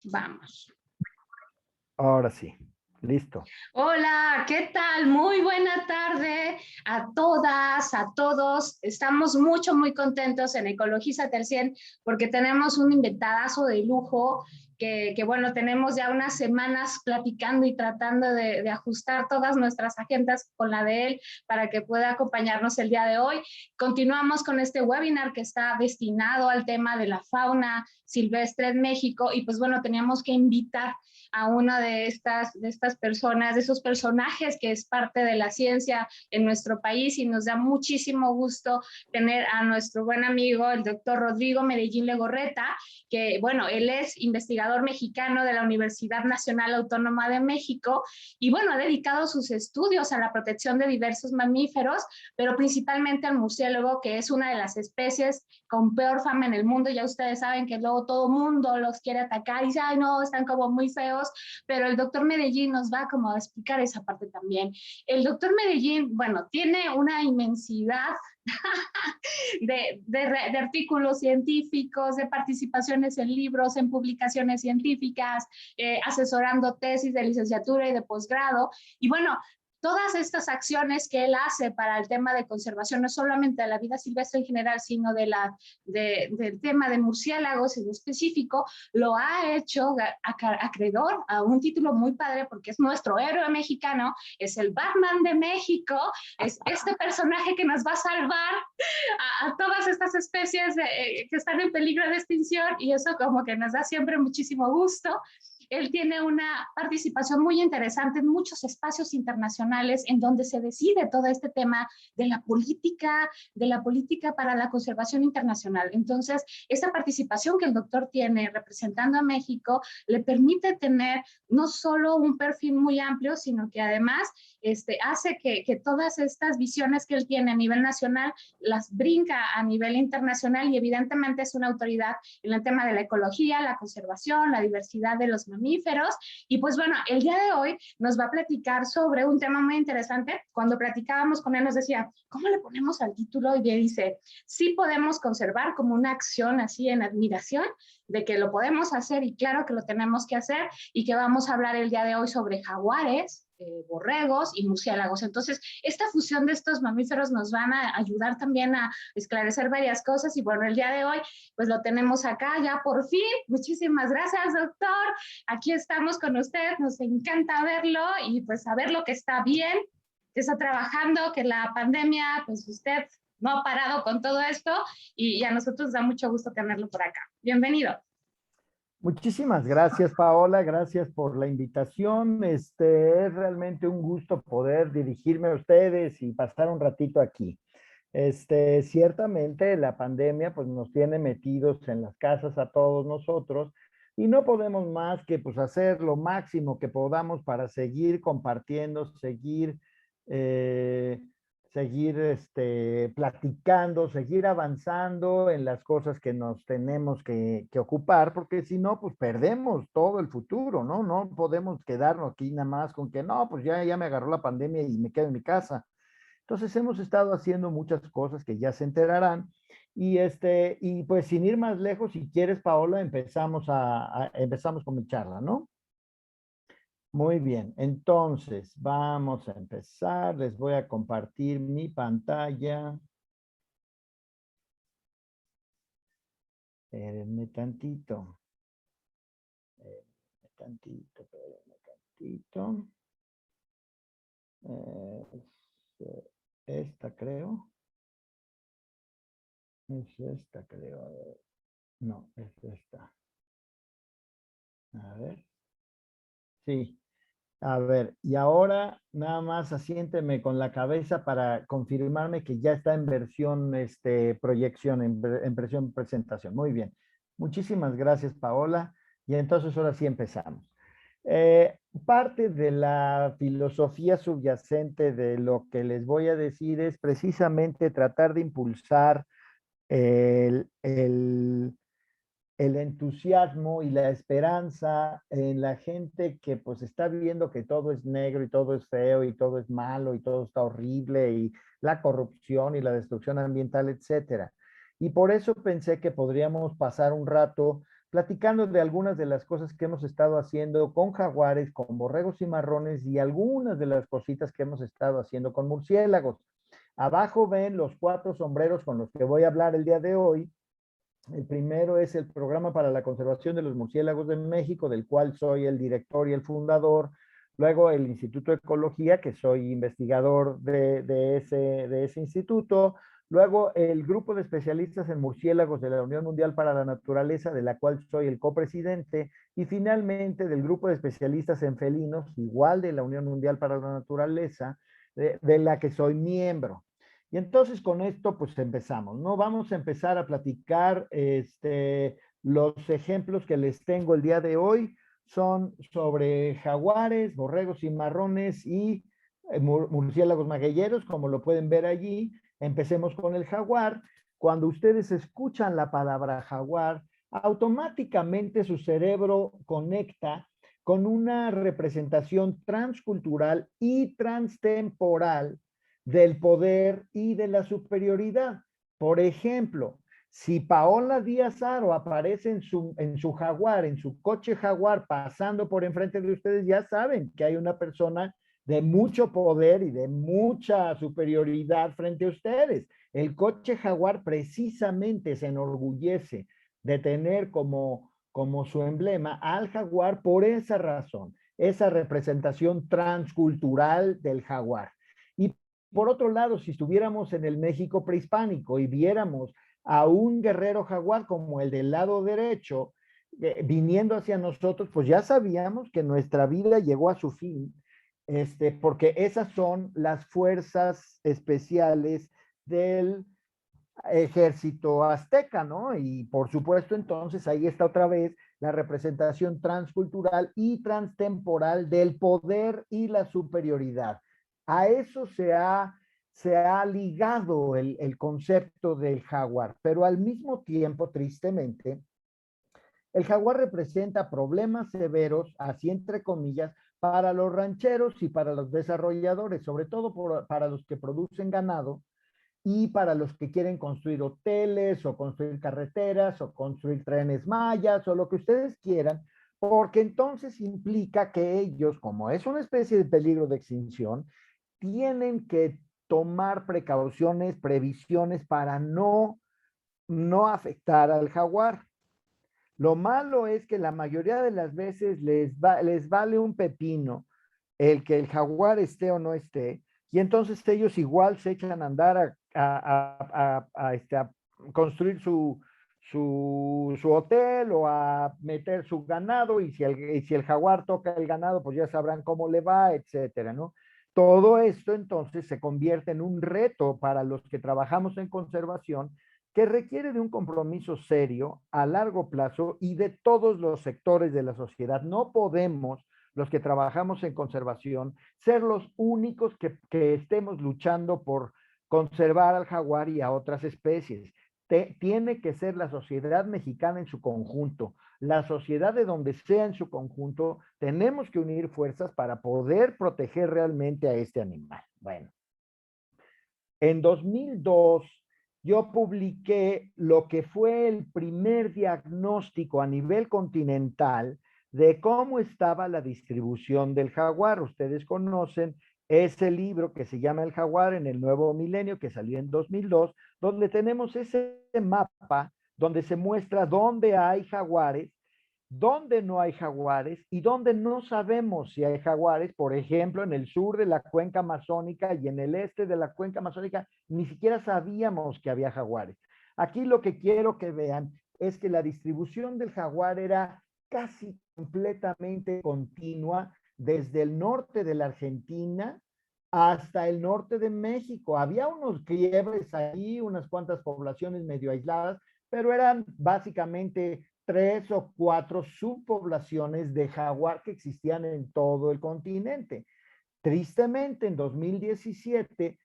Vamos. Ahora sí, listo. Hola, ¿qué tal? Muy buena tarde a todas, a todos. Estamos muy contentos en Ecologízate al 100 porque tenemos un invitadazo de lujo que bueno, tenemos ya unas semanas platicando y tratando de ajustar todas nuestras agendas con la de él para que pueda acompañarnos el día de hoy. Continuamos con este webinar que está destinado al tema de la fauna silvestre en México y pues bueno, teníamos que invitar a una de estas personas, de esos personajes que es parte de la ciencia en nuestro país y nos da muchísimo gusto tener a nuestro buen amigo, el doctor Rodrigo Medellín Legorreta, que bueno, él es investigador mexicano de la Universidad Nacional Autónoma de México y bueno, ha dedicado sus estudios a la protección de diversos mamíferos, pero principalmente al murciélago, que es una de las especies con peor fama en el mundo. Ya ustedes saben que luego todo mundo los quiere atacar y dice, ay no, están como muy feos, pero el doctor Medellín nos va como a explicar esa parte también. El doctor Medellín, bueno, tiene una inmensidad de artículos científicos, de participaciones en libros, en publicaciones científicas, asesorando tesis de licenciatura y de posgrado. Y bueno, todas estas acciones que él hace para el tema de conservación, no solamente de la vida silvestre en general, sino del tema de murciélagos en específico, lo ha hecho acreedor a un título muy padre porque es nuestro héroe mexicano, es el Batman de México, es este personaje que nos va a salvar a todas estas especies que están en peligro de extinción y eso como que nos da siempre muchísimo gusto. Él tiene una participación muy interesante en muchos espacios internacionales en donde se decide todo este tema de la política para la conservación internacional. Entonces, esa participación que el doctor tiene representando a México le permite tener no solo un perfil muy amplio, sino que además hace que todas estas visiones que él tiene a nivel nacional las brinca a nivel internacional y evidentemente es una autoridad en el tema de la ecología, la conservación, la diversidad de los mamíferos. Y pues bueno, el día de hoy nos va a platicar sobre un tema muy interesante. Cuando platicábamos con él nos decía, ¿cómo le ponemos al título? Y él dice, sí podemos conservar como una acción así en admiración de que lo podemos hacer y claro que lo tenemos que hacer y que vamos a hablar el día de hoy sobre jaguares, borregos y murciélagos. Entonces, esta fusión de estos mamíferos nos van a ayudar también a esclarecer varias cosas y bueno, el día de hoy pues lo tenemos acá ya por fin. Muchísimas gracias, doctor. Aquí estamos con usted, nos encanta verlo y pues saber lo que está bien, que está trabajando, que la pandemia, pues usted no ha parado con todo esto y a nosotros da mucho gusto tenerlo por acá. Bienvenido. Muchísimas gracias, Paola. Gracias por la invitación. Es realmente un gusto poder dirigirme a ustedes y pasar un ratito aquí. Ciertamente la pandemia pues nos tiene metidos en las casas a todos nosotros y no podemos más que pues hacer lo máximo que podamos para seguir compartiendo, eh, seguir platicando, seguir avanzando en las cosas que nos tenemos que ocupar, porque si no, pues perdemos todo el futuro, ¿no? No podemos quedarnos aquí nada más con que no, pues ya me agarró la pandemia y me quedo en mi casa. Entonces hemos estado haciendo muchas cosas que ya se enterarán. Y pues sin ir más lejos, si quieres, Paola, empezamos con mi charla, ¿no? Muy bien, entonces vamos a empezar. Les voy a compartir mi pantalla. Espérenme tantito. Espérenme tantito. Es esta, creo. Es esta, creo. A ver. No, es esta. A ver. Sí. A ver, y ahora nada más asiénteme con la cabeza para confirmarme que ya está en versión proyección, en versión presentación. Muy bien. Muchísimas gracias, Paola. Y entonces ahora sí empezamos. Parte de la filosofía subyacente de lo que les voy a decir es precisamente tratar de impulsar el, el el entusiasmo y la esperanza en la gente que pues está viendo que todo es negro y todo es feo y todo es malo y todo está horrible y la corrupción y la destrucción ambiental, etcétera. Y por eso pensé que podríamos pasar un rato platicando de algunas de las cosas que hemos estado haciendo con jaguares, con borregos y marrones y algunas de las cositas que hemos estado haciendo con murciélagos. Abajo ven los 4 sombreros con los que voy a hablar el día de hoy. El primero es el Programa para la Conservación de los Murciélagos de México, del cual soy el director y el fundador. Luego el Instituto de Ecología, que soy investigador de ese instituto. Luego el Grupo de Especialistas en Murciélagos de la Unión Mundial para la Naturaleza, de la cual soy el copresidente. Y finalmente del Grupo de Especialistas en Felinos, igual de la Unión Mundial para la Naturaleza, de la que soy miembro. Y entonces con esto pues empezamos, ¿no? Vamos a empezar a platicar, los ejemplos que les tengo el día de hoy son sobre jaguares, borregos y marrones y murciélagos magueyeros, como lo pueden ver allí. Empecemos con el jaguar. Cuando ustedes escuchan la palabra jaguar, automáticamente su cerebro conecta con una representación transcultural y transtemporal del poder y de la superioridad. Por ejemplo, si Paola Díaz Aro aparece en su jaguar, en su coche jaguar, pasando por enfrente de ustedes, ya saben que hay una persona de mucho poder y de mucha superioridad frente a ustedes. El coche jaguar precisamente se enorgullece de tener como su emblema al jaguar por esa razón, esa representación transcultural del jaguar. Y por otro lado, si estuviéramos en el México prehispánico y viéramos a un guerrero jaguar como el del lado derecho, viniendo hacia nosotros, pues ya sabíamos que nuestra vida llegó a su fin, porque esas son las fuerzas especiales del ejército azteca, ¿no? Y por supuesto, entonces ahí está otra vez la representación transcultural y transtemporal del poder y la superioridad. A eso se ha ligado el concepto del jaguar, pero al mismo tiempo, tristemente, el jaguar representa problemas severos, así entre comillas, para los rancheros y para los desarrolladores, sobre todo para los que producen ganado y para los que quieren construir hoteles o construir carreteras o construir trenes mayas o lo que ustedes quieran, porque entonces implica que ellos, como es una especie de peligro de extinción, tienen que tomar precauciones, previsiones para no afectar al jaguar. Lo malo es que la mayoría de las veces les vale un pepino el que el jaguar esté o no esté, y entonces ellos igual se echan a andar a construir su hotel o a meter su ganado, y si el jaguar toca el ganado, pues ya sabrán cómo le va, etcétera, ¿no? Todo esto entonces se convierte en un reto para los que trabajamos en conservación, que requiere de un compromiso serio a largo plazo y de todos los sectores de la sociedad. No podemos, los que trabajamos en conservación, ser los únicos que estemos luchando por conservar al jaguar y a otras especies. Tiene que ser la sociedad mexicana en su conjunto, la sociedad de donde sea en su conjunto. Tenemos que unir fuerzas para poder proteger realmente a este animal. Bueno, en 2002 yo publiqué lo que fue el primer diagnóstico a nivel continental de cómo estaba la distribución del jaguar. Ustedes conocen ese libro que se llama El jaguar en el nuevo milenio, que salió en 2002, donde tenemos ese mapa donde se muestra dónde hay jaguares, dónde no hay jaguares y dónde no sabemos si hay jaguares. Por ejemplo, en el sur de la cuenca amazónica y en el este de la cuenca amazónica ni siquiera sabíamos que había jaguares. Aquí lo que quiero que vean es que la distribución del jaguar era casi completamente continua desde el norte de la Argentina hasta el norte de México. Había unos quiebres ahí, unas cuantas poblaciones medio aisladas, pero eran básicamente 3 o 4 subpoblaciones de jaguar que existían en todo el continente. Tristemente, en 2017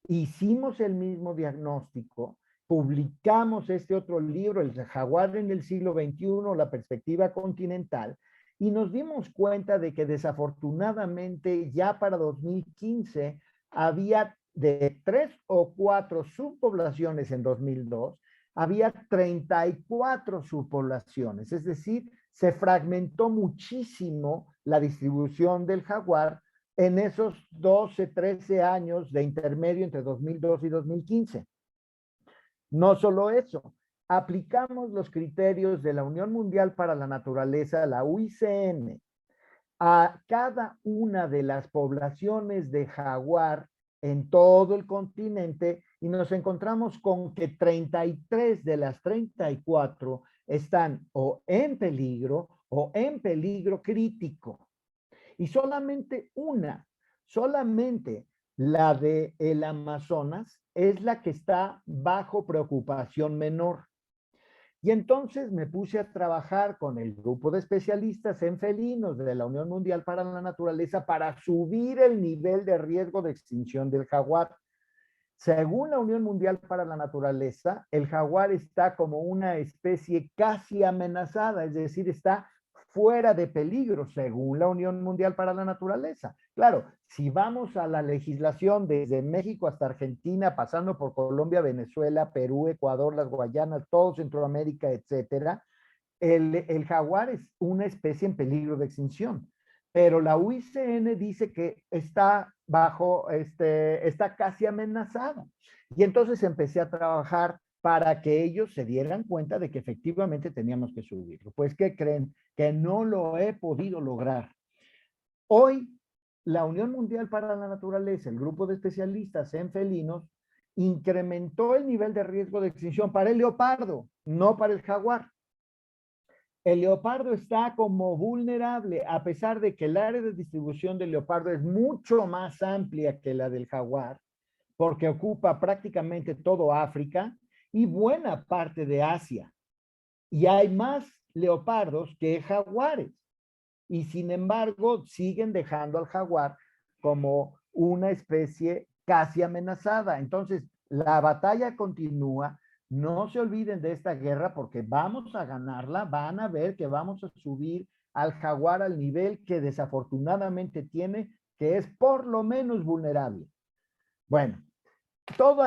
hicimos el mismo diagnóstico, publicamos este otro libro, El jaguar en el siglo XXI, la perspectiva continental, y nos dimos cuenta de que desafortunadamente ya para 2015 había de 3 o 4 subpoblaciones en 2002, había 34 subpoblaciones, es decir, se fragmentó muchísimo la distribución del jaguar en esos 12, 13 años de intermedio entre 2002 y 2015. No solo eso, aplicamos los criterios de la Unión Mundial para la Naturaleza, la UICN, a cada una de las poblaciones de jaguar en todo el continente y nos encontramos con que 33 de las 34 están o en peligro crítico. Y solamente la de el Amazonas es la que está bajo preocupación menor. Y entonces me puse a trabajar con el grupo de especialistas en felinos de la Unión Mundial para la Naturaleza para subir el nivel de riesgo de extinción del jaguar. Según la Unión Mundial para la Naturaleza, el jaguar está como una especie casi amenazada, es decir, está fuera de peligro, según la Unión Mundial para la Naturaleza. Claro, si vamos a la legislación desde México hasta Argentina, pasando por Colombia, Venezuela, Perú, Ecuador, las Guayanas, todo Centroamérica, etcétera, el jaguar es una especie en peligro de extinción. Pero la UICN dice que está está casi amenazada. Y entonces empecé a trabajar para que ellos se dieran cuenta de que efectivamente teníamos que subirlo. Pues, ¿qué creen? Que no lo he podido lograr. Hoy, la Unión Mundial para la Naturaleza, el grupo de especialistas en felinos, incrementó el nivel de riesgo de extinción para el leopardo, no para el jaguar. El leopardo está como vulnerable, a pesar de que el área de distribución del leopardo es mucho más amplia que la del jaguar, porque ocupa prácticamente todo África y buena parte de Asia. Y hay más leopardos que jaguares. Y sin embargo, siguen dejando al jaguar como una especie casi amenazada. Entonces, la batalla continúa. No se olviden de esta guerra porque vamos a ganarla. Van a ver que vamos a subir al jaguar al nivel que desafortunadamente tiene, que es por lo menos vulnerable. Bueno, todo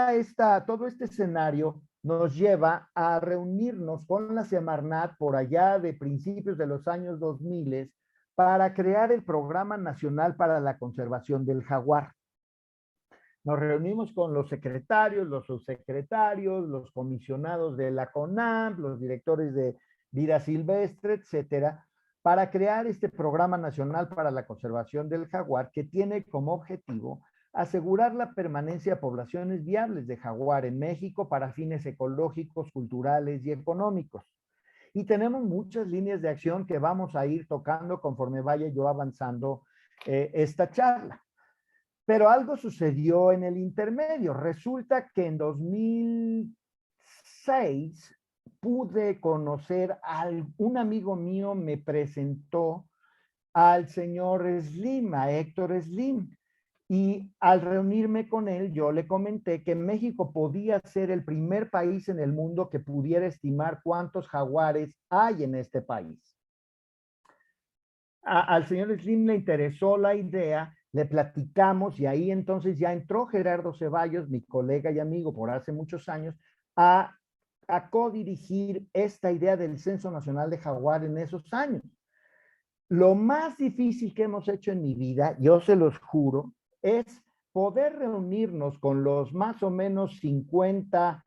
este escenario nos lleva a reunirnos con la Semarnat por allá de principios de los años 2000 para crear el Programa Nacional para la Conservación del Jaguar. Nos reunimos con los secretarios, los subsecretarios, los comisionados de la CONAMP, los directores de vida silvestre, etcétera, para crear este Programa Nacional para la Conservación del Jaguar que tiene como objetivo asegurar la permanencia de poblaciones viables de jaguar en México para fines ecológicos, culturales y económicos. Y tenemos muchas líneas de acción que vamos a ir tocando conforme vaya yo avanzando esta charla. Pero algo sucedió en el intermedio. Resulta que en 2006 pude conocer a un amigo mío, me presentó al señor Slim, a Héctor Slim. Y al reunirme con él, yo le comenté que México podía ser el primer país en el mundo que pudiera estimar cuántos jaguares hay en este país. Al señor Slim le interesó la idea, le platicamos y ahí entonces ya entró Gerardo Ceballos, mi colega y amigo por hace muchos años, a codirigir esta idea del Censo Nacional de Jaguar en esos años. Lo más difícil que hemos hecho en mi vida, yo se los juro, es poder reunirnos con los más o menos 50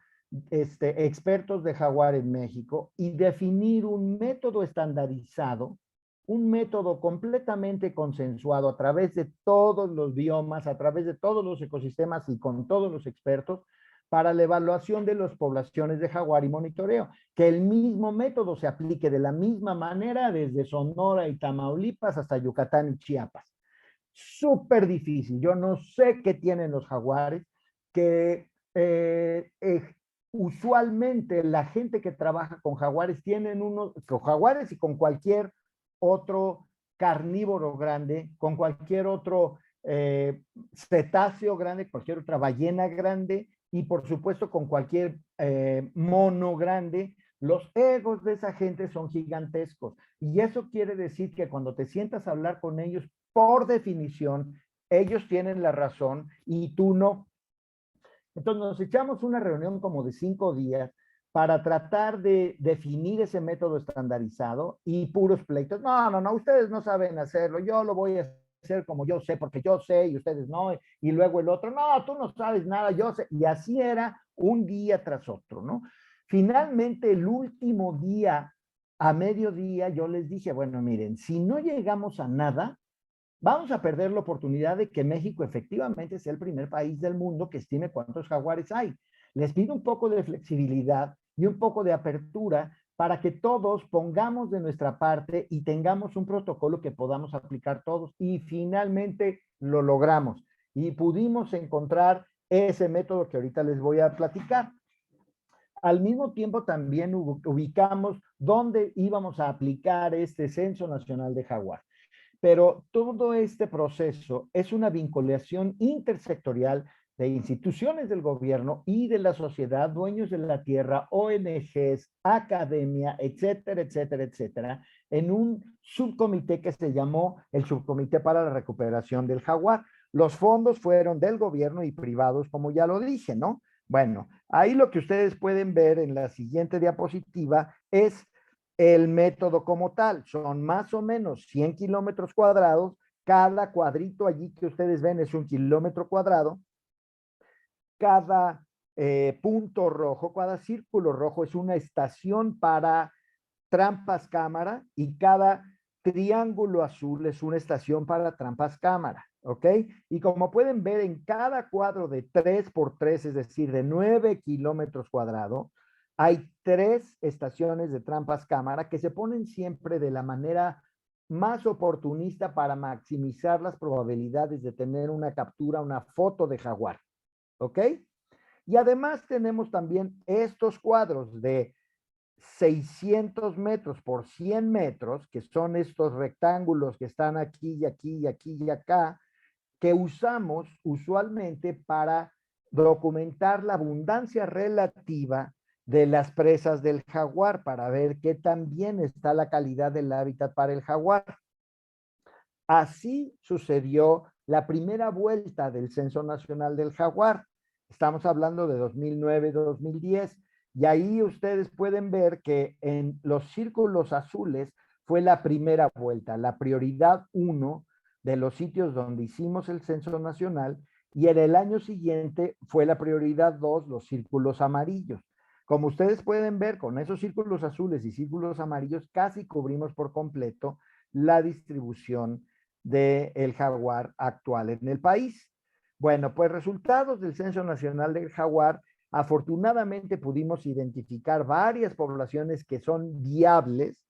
expertos de jaguar en México y definir un método estandarizado, un método completamente consensuado a través de todos los biomas, a través de todos los ecosistemas y con todos los expertos para la evaluación de las poblaciones de jaguar y monitoreo. Que el mismo método se aplique de la misma manera desde Sonora y Tamaulipas hasta Yucatán y Chiapas. Súper difícil. Yo no sé qué tienen los jaguares, que usualmente la gente que trabaja con jaguares tienen con jaguares y con cualquier otro carnívoro grande, con cualquier otro cetáceo grande, cualquier otra ballena grande y por supuesto con cualquier mono grande. Los egos de esa gente son gigantescos y eso quiere decir que cuando te sientas a hablar con ellos, por definición, ellos tienen la razón y tú no. Entonces nos echamos una reunión como de 5 días para tratar de definir ese método estandarizado y puros pleitos. No, no, no, ustedes no saben hacerlo, yo lo voy a hacer como yo sé, porque yo sé y ustedes no, y luego el otro, no, tú no sabes nada, yo sé, y así era un día tras otro, ¿no? Finalmente, el último día, a mediodía, yo les dije, bueno, miren, si no llegamos a nada, vamos a perder la oportunidad de que México efectivamente sea el primer país del mundo que estime cuántos jaguares hay. Les pido un poco de flexibilidad y un poco de apertura para que todos pongamos de nuestra parte y tengamos un protocolo que podamos aplicar todos. Y finalmente lo logramos y pudimos encontrar ese método que ahorita les voy a platicar. Al mismo tiempo también ubicamos dónde íbamos a aplicar este Censo Nacional de Jaguar. Pero todo este proceso es una vinculación intersectorial de instituciones del gobierno y de la sociedad, dueños de la tierra, ONGs, academia, etcétera, etcétera, etcétera, en un subcomité que se llamó el Subcomité para la Recuperación del Jaguar. Los fondos fueron del gobierno y privados, como ya lo dije, ¿no? Bueno, ahí lo que ustedes pueden ver en la siguiente diapositiva es el método como tal. Son más o menos 100 kilómetros cuadrados. Cada cuadrito allí que ustedes ven es 1 kilómetro cuadrado. Cada punto rojo, cada círculo rojo es una estación para trampas cámara y cada triángulo azul es una estación para trampas cámara, ¿ok? Y como pueden ver en cada cuadro de 3 por 3, es decir, de 9 kilómetros cuadrados, hay 3 estaciones de trampas cámara que se ponen siempre de la manera más oportunista para maximizar las probabilidades de tener una captura, una foto de jaguar, ¿ok? Y además tenemos también estos cuadros de 600 metros por 100 metros, que son estos rectángulos que están aquí y aquí y aquí y acá, que usamos usualmente para documentar la abundancia relativa de las presas del jaguar, para ver qué tan bien está la calidad del hábitat para el jaguar. Así sucedió la primera vuelta del Censo Nacional del Jaguar. Estamos hablando de 2009-2010. Y ahí ustedes pueden ver que en los círculos azules fue la primera vuelta, la prioridad 1 de los sitios donde hicimos el Censo Nacional, y en el año siguiente fue la prioridad 2, los círculos amarillos. Como ustedes pueden ver, con esos círculos azules y círculos amarillos casi cubrimos por completo la distribución del jaguar actual en el país. Bueno, pues resultados del Censo Nacional del Jaguar. Afortunadamente pudimos identificar varias poblaciones que son viables,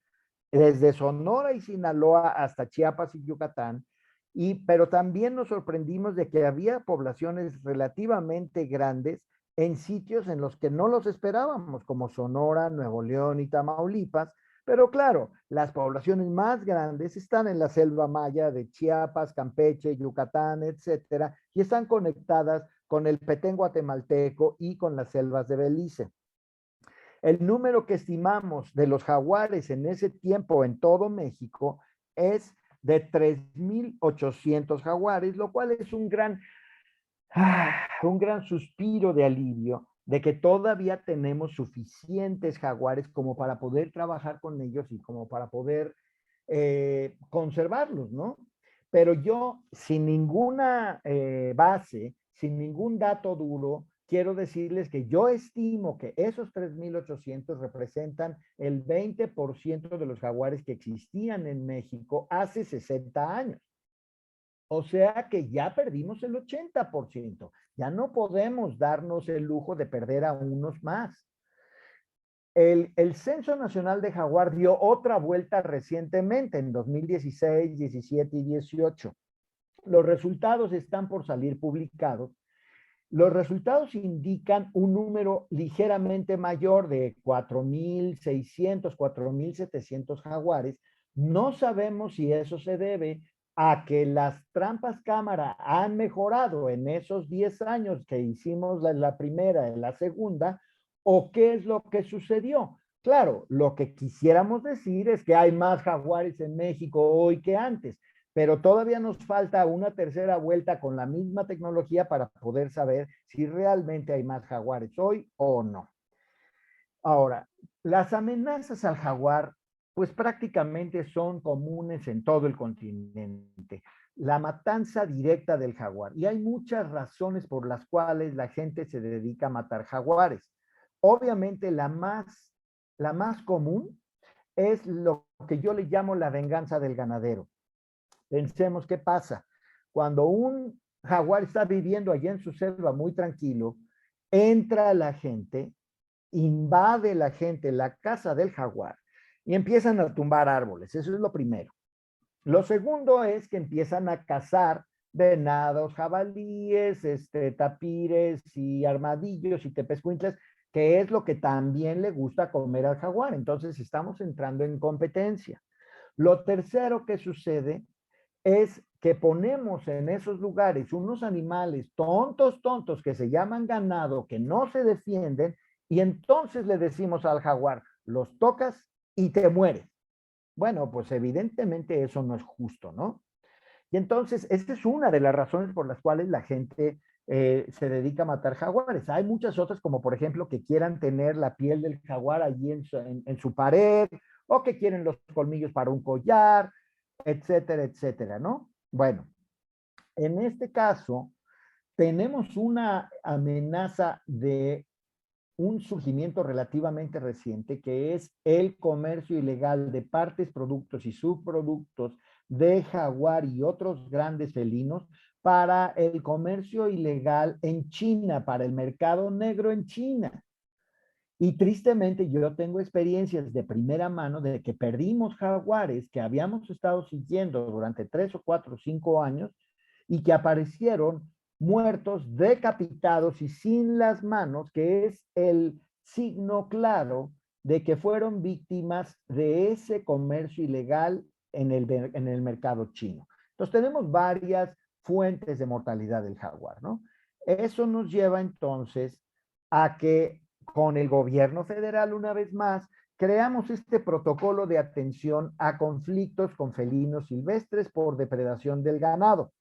desde Sonora y Sinaloa hasta Chiapas y Yucatán, pero también nos sorprendimos de que había poblaciones relativamente grandes en sitios en los que no los esperábamos, como Sonora, Nuevo León y Tamaulipas. Pero claro, las poblaciones más grandes están en la selva maya de Chiapas, Campeche, Yucatán, etcétera, y están conectadas con el Petén guatemalteco y con las selvas de Belice. El número que estimamos de los jaguares en ese tiempo en todo México es de 3,800 jaguares, lo cual es un gran suspiro de alivio de que todavía tenemos suficientes jaguares como para poder trabajar con ellos y como para poder conservarlos, ¿no? Pero yo, sin ninguna base, sin ningún dato duro, quiero decirles que yo estimo que esos 3,800 representan el 20% de los jaguares que existían en México hace 60 años. O sea que ya perdimos el 80%. Ya no podemos darnos el lujo de perder a unos más. El Censo Nacional de Jaguar dio otra vuelta recientemente, en 2016, 17 y 18. Los resultados están por salir publicados. Los resultados indican un número ligeramente mayor de 4,600, 4,700 jaguares. No sabemos si eso se debe a que las trampas cámara han mejorado en esos 10 años que hicimos la primera y la segunda, o qué es lo que sucedió. Claro, lo que quisiéramos decir es que hay más jaguares en México hoy que antes, pero todavía nos falta una tercera vuelta con la misma tecnología para poder saber si realmente hay más jaguares hoy o no. Ahora, las amenazas al jaguar, pues prácticamente son comunes en todo el continente. La matanza directa del jaguar. Y hay muchas razones por las cuales la gente se dedica a matar jaguares. Obviamente la más común es lo que yo le llamo la venganza del ganadero. Pensemos qué pasa. Cuando un jaguar está viviendo allá en su selva muy tranquilo, entra la gente, invade la gente la casa del jaguar y empiezan a tumbar árboles. Eso es lo primero. Lo segundo es que empiezan a cazar venados, jabalíes, tapires y armadillos y tepezcuintles, que es lo que también le gusta comer al jaguar. Entonces estamos entrando en competencia. Lo tercero que sucede es que ponemos en esos lugares unos animales tontos, tontos, que se llaman ganado, que no se defienden, y entonces le decimos al jaguar, los tocas y te mueres. Bueno, pues evidentemente eso no es justo, ¿no? Y entonces, esta es una de las razones por las cuales la gente se dedica a matar jaguares. Hay muchas otras, como por ejemplo, que quieran tener la piel del jaguar allí en su pared, o que quieren los colmillos para un collar, etcétera, etcétera, ¿no? Bueno, en este caso, tenemos una amenaza de un surgimiento relativamente reciente, que es el comercio ilegal de partes, productos y subproductos de jaguar y otros grandes felinos para el comercio ilegal en China, para el mercado negro en China. Y tristemente yo tengo experiencias de primera mano de que perdimos jaguares que habíamos estado siguiendo durante 3 o 4 o 5 años y que aparecieron muertos, decapitados y sin las manos, que es el signo claro de que fueron víctimas de ese comercio ilegal en el mercado chino. Entonces tenemos varias fuentes de mortalidad del jaguar, ¿no? Eso nos lleva entonces a que con el gobierno federal, una vez más, creamos este protocolo de atención a conflictos con felinos silvestres por depredación del ganado.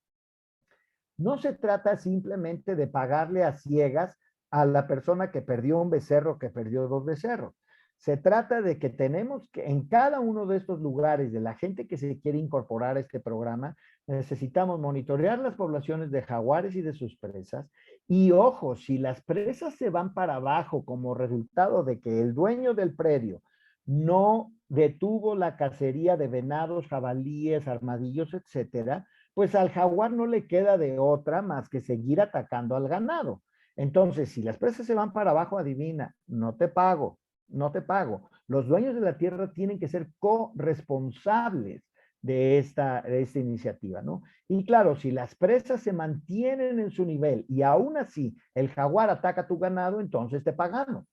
No se trata simplemente de pagarle a ciegas a la persona que perdió un becerro, que perdió 2 becerros. Se trata de que tenemos que en cada uno de estos lugares, de la gente que se quiere incorporar a este programa, necesitamos monitorear las poblaciones de jaguares y de sus presas. Y ojo, si las presas se van para abajo como resultado de que el dueño del predio no detuvo la cacería de venados, jabalíes, armadillos, etcétera, pues al jaguar no le queda de otra más que seguir atacando al ganado. Entonces, si las presas se van para abajo, adivina, no te pago, no te pago. Los dueños de la tierra tienen que ser corresponsables de esta iniciativa, ¿no? Y claro, si las presas se mantienen en su nivel y aún así el jaguar ataca tu ganado, entonces te pagamos.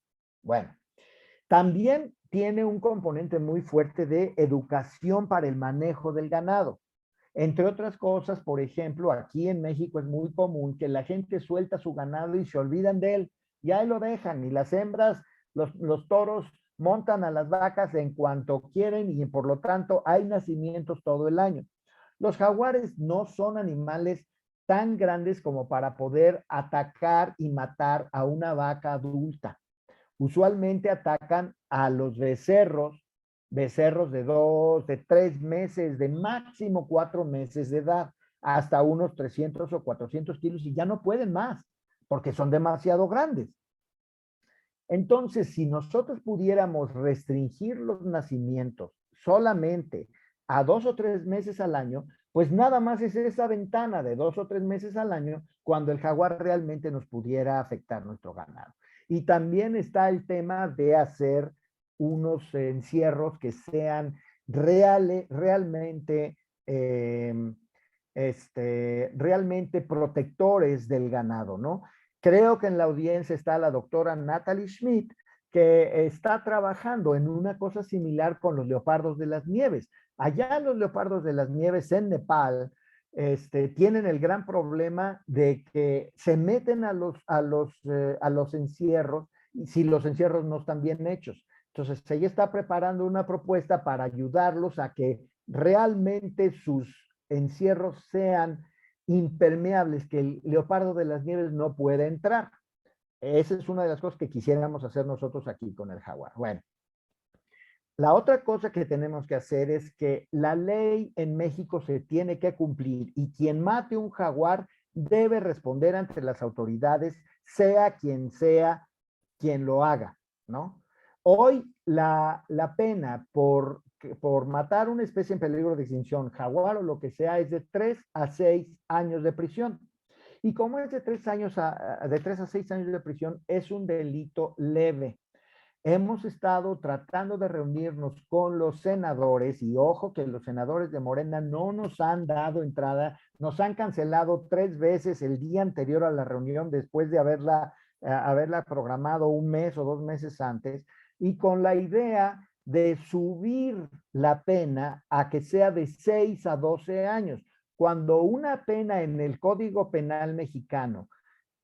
Bueno, también tiene un componente muy fuerte de educación para el manejo del ganado. Entre otras cosas, por ejemplo, aquí en México es muy común que la gente suelta su ganado y se olvidan de él, y ahí lo dejan, y las hembras, los toros montan a las vacas en cuanto quieren y por lo tanto hay nacimientos todo el año. Los jaguares no son animales tan grandes como para poder atacar y matar a una vaca adulta. Usualmente atacan a los becerros, becerros de 2, de 3 meses, de máximo 4 meses de edad, hasta unos 300 o 400 kilos y ya no pueden más, porque son demasiado grandes. Entonces, si nosotros pudiéramos restringir los nacimientos solamente a 2 o 3 meses al año, pues nada más es esa ventana de 2 o 3 meses al año cuando el jaguar realmente nos pudiera afectar nuestro ganado. Y también está el tema de hacer unos encierros que sean realmente, realmente protectores del ganado, ¿no? Creo que en la audiencia está la doctora Natalie Schmidt, que está trabajando en una cosa similar con los leopardos de las nieves. Allá los leopardos de las nieves en Nepal tienen el gran problema de que se meten a los encierros si los encierros no están bien hechos. Entonces, ella está preparando una propuesta para ayudarlos a que realmente sus encierros sean impermeables, que el leopardo de las nieves no puede entrar. esa es una de las cosas que quisiéramos hacer nosotros aquí con el jaguar. Bueno, la otra cosa que tenemos que hacer es que la ley en México se tiene que cumplir y quien mate un jaguar debe responder ante las autoridades, sea quien lo haga, ¿no? Hoy la pena por matar una especie en peligro de extinción, jaguar o lo que sea, es de 3 a 6 años de prisión. Y como es de 3 a 6 años de prisión, es un delito leve. Hemos estado tratando de reunirnos con los senadores y ojo que los senadores de Morena no nos han dado entrada, nos han cancelado 3 veces el día anterior a la reunión después de haberla programado un mes o 2 meses antes y con la idea de subir la pena a que sea de 6 a 12 años. Cuando una pena en el Código Penal mexicano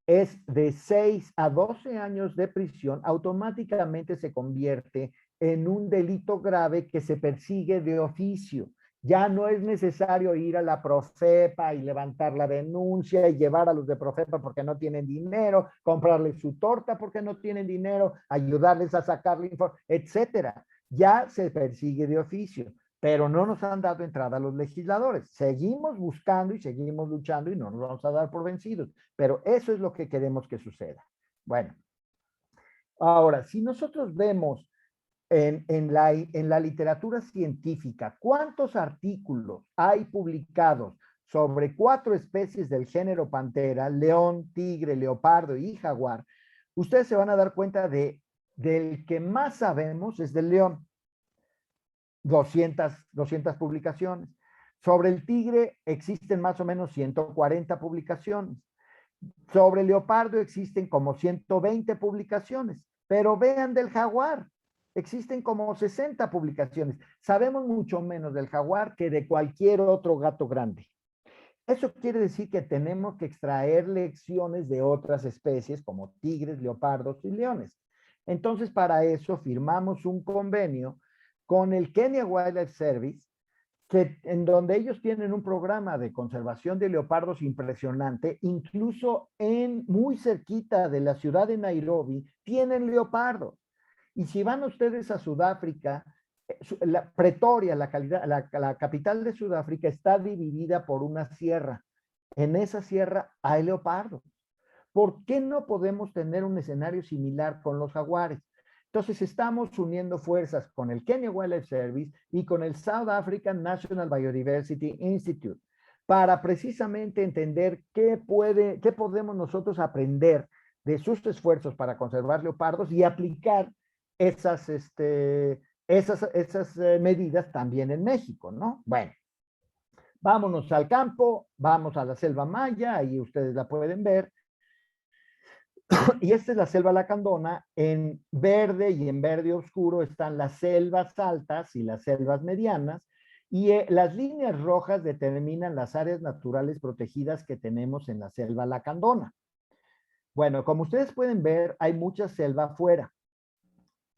es de 6 a 12 años de prisión, automáticamente se convierte en un delito grave que se persigue de oficio. Ya no es necesario ir a la Profepa y levantar la denuncia y llevar a los de Profepa porque no tienen dinero, comprarles su torta porque no tienen dinero, ayudarles a sacarle informe, etcétera. Ya se persigue de oficio, pero no nos han dado entrada a los legisladores. Seguimos buscando y seguimos luchando y no nos vamos a dar por vencidos, pero eso es lo que queremos que suceda. Bueno, ahora, si nosotros vemos en la literatura científica, ¿cuántos artículos hay publicados sobre 4 especies del género pantera, león, tigre, leopardo y jaguar? Ustedes se van a dar cuenta del que más sabemos es del león. 200 publicaciones. Sobre el tigre existen más o menos 140 publicaciones. Sobre el leopardo existen como 120 publicaciones. Pero vean del jaguar, existen como 60 publicaciones. Sabemos mucho menos del jaguar que de cualquier otro gato grande. Eso quiere decir que tenemos que extraer lecciones de otras especies como tigres, leopardos y leones. Entonces, para eso firmamos un convenio con el Kenya Wildlife Service, en donde ellos tienen un programa de conservación de leopardos impresionante, incluso muy cerquita de la ciudad de Nairobi, tienen leopardos. Y si van ustedes a Sudáfrica, Pretoria, la capital de Sudáfrica, está dividida por una sierra. En esa sierra hay leopardos. ¿Por qué no podemos tener un escenario similar con los jaguares? Entonces estamos uniendo fuerzas con el Kenya Wildlife Service y con el South African National Biodiversity Institute para precisamente entender qué podemos nosotros aprender de sus esfuerzos para conservar leopardos y aplicar esas medidas también en México, ¿no? Bueno, vámonos al campo, vamos a la selva maya, ahí ustedes la pueden ver. Y esta es la selva lacandona. En verde y en verde oscuro están las selvas altas y las selvas medianas, y las líneas rojas determinan las áreas naturales protegidas que tenemos en la selva lacandona. Bueno, como ustedes pueden ver, hay mucha selva afuera.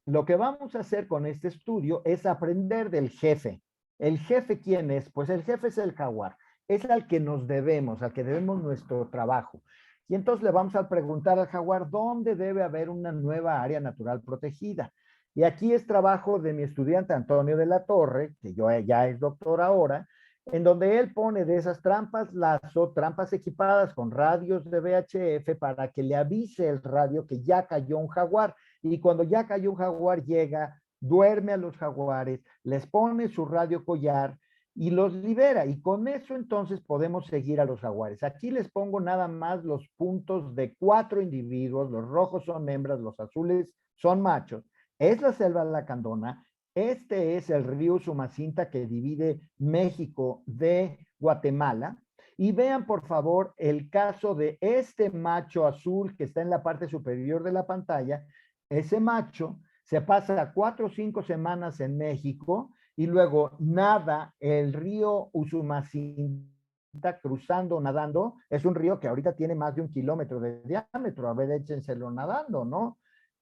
Lo que vamos a hacer con este estudio es aprender del jefe. ¿El jefe quién es? Pues el jefe es el jaguar. Es al que nos debemos, al que debemos nuestro trabajo. Y entonces le vamos a preguntar al jaguar dónde debe haber una nueva área natural protegida. Y aquí es trabajo de mi estudiante Antonio de la Torre, que ya es doctor ahora, en donde él pone de esas trampas lazo, trampas equipadas con radios de VHF para que le avise el radio que ya cayó un jaguar. Y cuando ya cayó un jaguar llega, duerme a los jaguares, les pone su radio collar y los libera. Y con eso entonces podemos seguir a los jaguares. Aquí les pongo nada más los puntos de 4 individuos. Los rojos son hembras, los azules son machos. Es la selva lacandona. Este es el río Sumacinta que divide México de Guatemala. Y vean, por favor, el caso de este macho azul que está en la parte superior de la pantalla. Ese macho se pasa 4 o 5 semanas en México y luego nada el río Usumacinta cruzando, nadando. Es un río que ahorita tiene más de 1 kilómetro de diámetro. A ver, échenselo nadando, ¿no?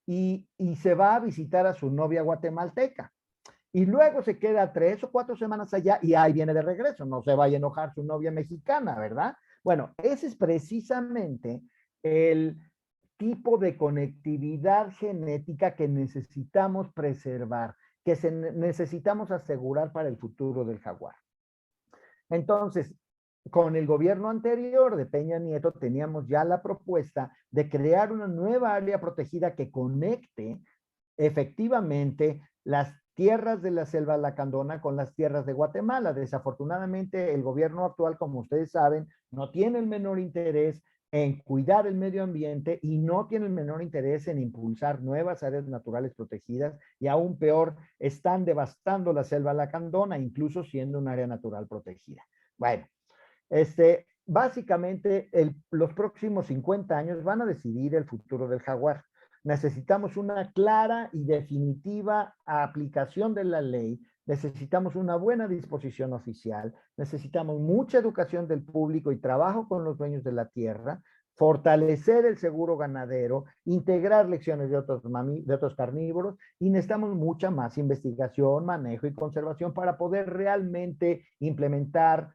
Y se va a visitar a su novia guatemalteca. Y luego se queda 3 o 4 semanas allá y ahí viene de regreso. No se vaya a enojar su novia mexicana, ¿verdad? Bueno, ese es precisamente el tipo de conectividad genética que necesitamos preservar, que necesitamos asegurar para el futuro del jaguar. Entonces, con el gobierno anterior de Peña Nieto teníamos ya la propuesta de crear una nueva área protegida que conecte efectivamente las tierras de la selva lacandona con las tierras de Guatemala. Desafortunadamente, el gobierno actual, como ustedes saben, no tiene el menor interés en cuidar el medio ambiente y no tiene el menor interés en impulsar nuevas áreas naturales protegidas y aún peor, están devastando la selva lacandona, incluso siendo un área natural protegida. Bueno, básicamente los próximos 50 años van a decidir el futuro del jaguar. Necesitamos una clara y definitiva aplicación de la ley, necesitamos una buena disposición oficial, necesitamos mucha educación del público y trabajo con los dueños de la tierra, fortalecer el seguro ganadero, integrar lecciones de otros carnívoros y necesitamos mucha más investigación, manejo y conservación para poder realmente implementar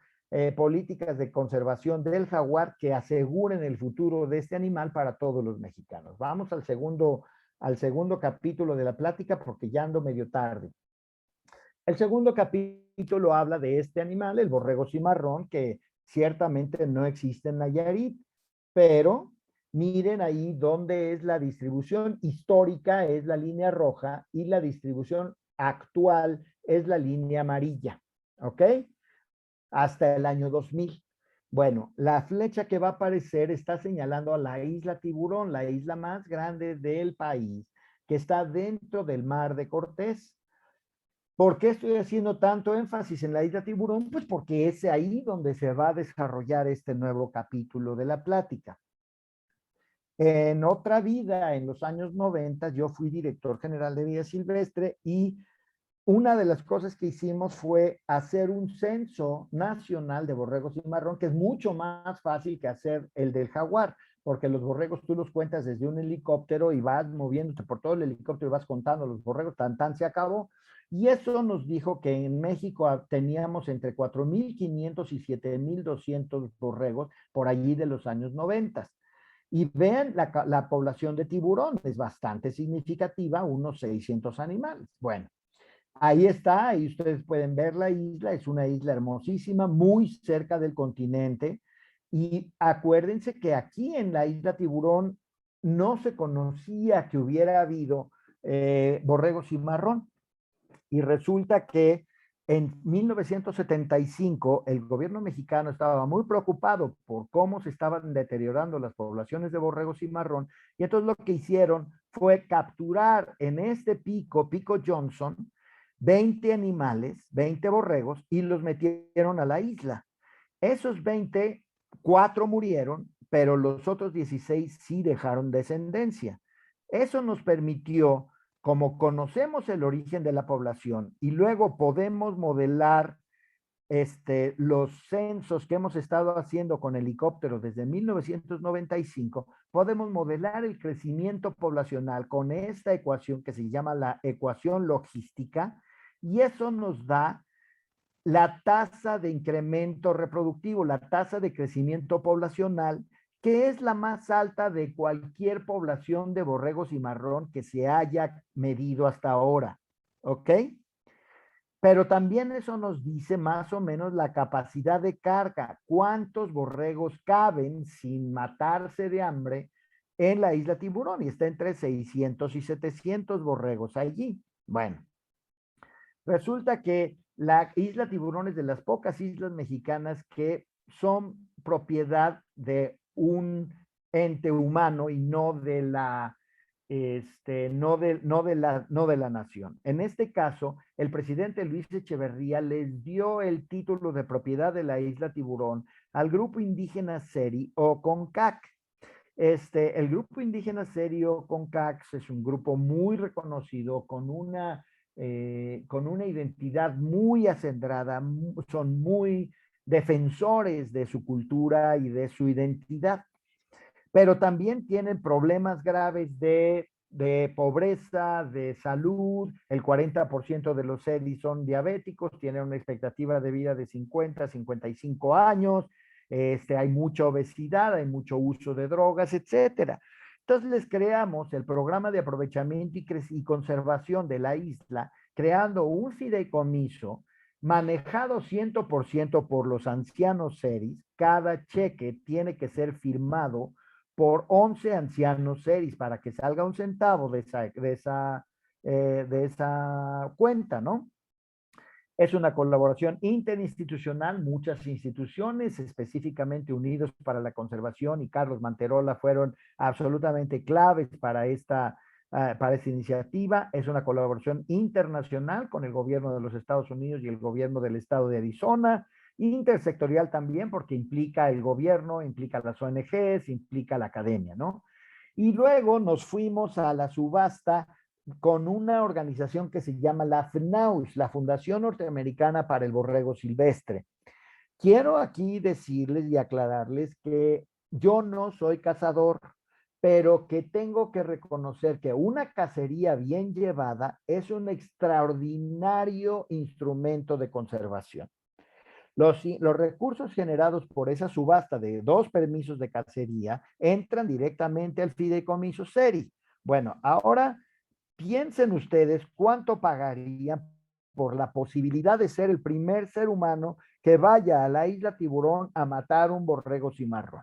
políticas de conservación del jaguar que aseguren el futuro de este animal para todos los mexicanos. Vamos al segundo capítulo de la plática porque ya ando medio tarde. El segundo capítulo habla de este animal, el borrego cimarrón, que ciertamente no existe en Nayarit, pero miren ahí dónde es la distribución histórica, es la línea roja, y la distribución actual es la línea amarilla, ¿ok? Hasta el año 2000. Bueno, la flecha que va a aparecer está señalando a la isla Tiburón, la isla más grande del país, que está dentro del Mar de Cortés. ¿Por qué estoy haciendo tanto énfasis en la isla Tiburón? Pues porque es ahí donde se va a desarrollar este nuevo capítulo de la plática. En otra vida, en los años 90, yo fui director general de vida silvestre y una de las cosas que hicimos fue hacer un censo nacional de borregos cimarrón, que es mucho más fácil que hacer el del jaguar, porque los borregos tú los cuentas desde un helicóptero y vas moviéndote por todo el helicóptero y vas contando los borregos, tan se acabó. Y eso nos dijo que en México teníamos entre 4,500 y 7,200 borregos por allí de los años 90. Y vean la población de tiburón, es bastante significativa, unos 600 animales. Bueno. Ahí está, ahí ustedes pueden ver la isla, es una isla hermosísima, muy cerca del continente. Y acuérdense que aquí en la isla Tiburón no se conocía que hubiera habido borrego cimarrón. Y resulta que en 1975 el gobierno mexicano estaba muy preocupado por cómo se estaban deteriorando las poblaciones de borrego cimarrón. Y entonces lo que hicieron fue capturar en este pico Johnson, 20 animales, 20 borregos, y los metieron a la isla. Esos 20, 4 murieron, pero los otros 16 sí dejaron descendencia. Eso nos permitió, como conocemos el origen de la población y luego podemos modelar los censos que hemos estado haciendo con helicópteros desde 1995, podemos modelar el crecimiento poblacional con esta ecuación que se llama la ecuación logística, y eso nos da la tasa de incremento reproductivo, la tasa de crecimiento poblacional, que es la más alta de cualquier población de borrego cimarrón que se haya medido hasta ahora. ¿Ok? Pero también eso nos dice más o menos la capacidad de carga, cuántos borregos caben sin matarse de hambre en la isla Tiburón, y está entre 600 y 700 borregos allí. Bueno, resulta que la isla Tiburón es de las pocas islas mexicanas que son propiedad de un ente humano y no de la no de la nación. En este caso, el presidente Luis Echeverría les dio el título de propiedad de la isla Tiburón al grupo indígena Seri o CONCAC. El grupo indígena Seri o CONCAC es un grupo muy reconocido con una identidad muy acendrada, son muy defensores de su cultura y de su identidad, pero también tienen problemas graves de pobreza, de salud. El 40% de los SEDI son diabéticos, tienen una expectativa de vida de 50, 55 años, hay mucha obesidad, hay mucho uso de drogas, etcétera. Entonces les creamos el programa de aprovechamiento y conservación de la isla, creando un fideicomiso manejado 100% por los ancianos seris. Cada cheque tiene que ser firmado por 11 ancianos seris para que salga un centavo de esa cuenta, ¿no? Es una colaboración interinstitucional, muchas instituciones específicamente unidos para la conservación y Carlos Manterola fueron absolutamente claves para esta iniciativa. Es una colaboración internacional con el gobierno de los Estados Unidos y el gobierno del estado de Arizona, intersectorial también porque implica el gobierno, implica las ONGs, implica la academia, ¿no? Y luego nos fuimos a la subasta con una organización que se llama la FNAUS, la Fundación Norteamericana para el Borrego Silvestre. Quiero aquí decirles y aclararles que yo no soy cazador, pero que tengo que reconocer que una cacería bien llevada es un extraordinario instrumento de conservación. Los recursos generados por esa subasta de 2 permisos de cacería entran directamente al fideicomiso SERI. Bueno, ahora piensen ustedes cuánto pagarían por la posibilidad de ser el primer ser humano que vaya a la isla Tiburón a matar un borrego cimarrón.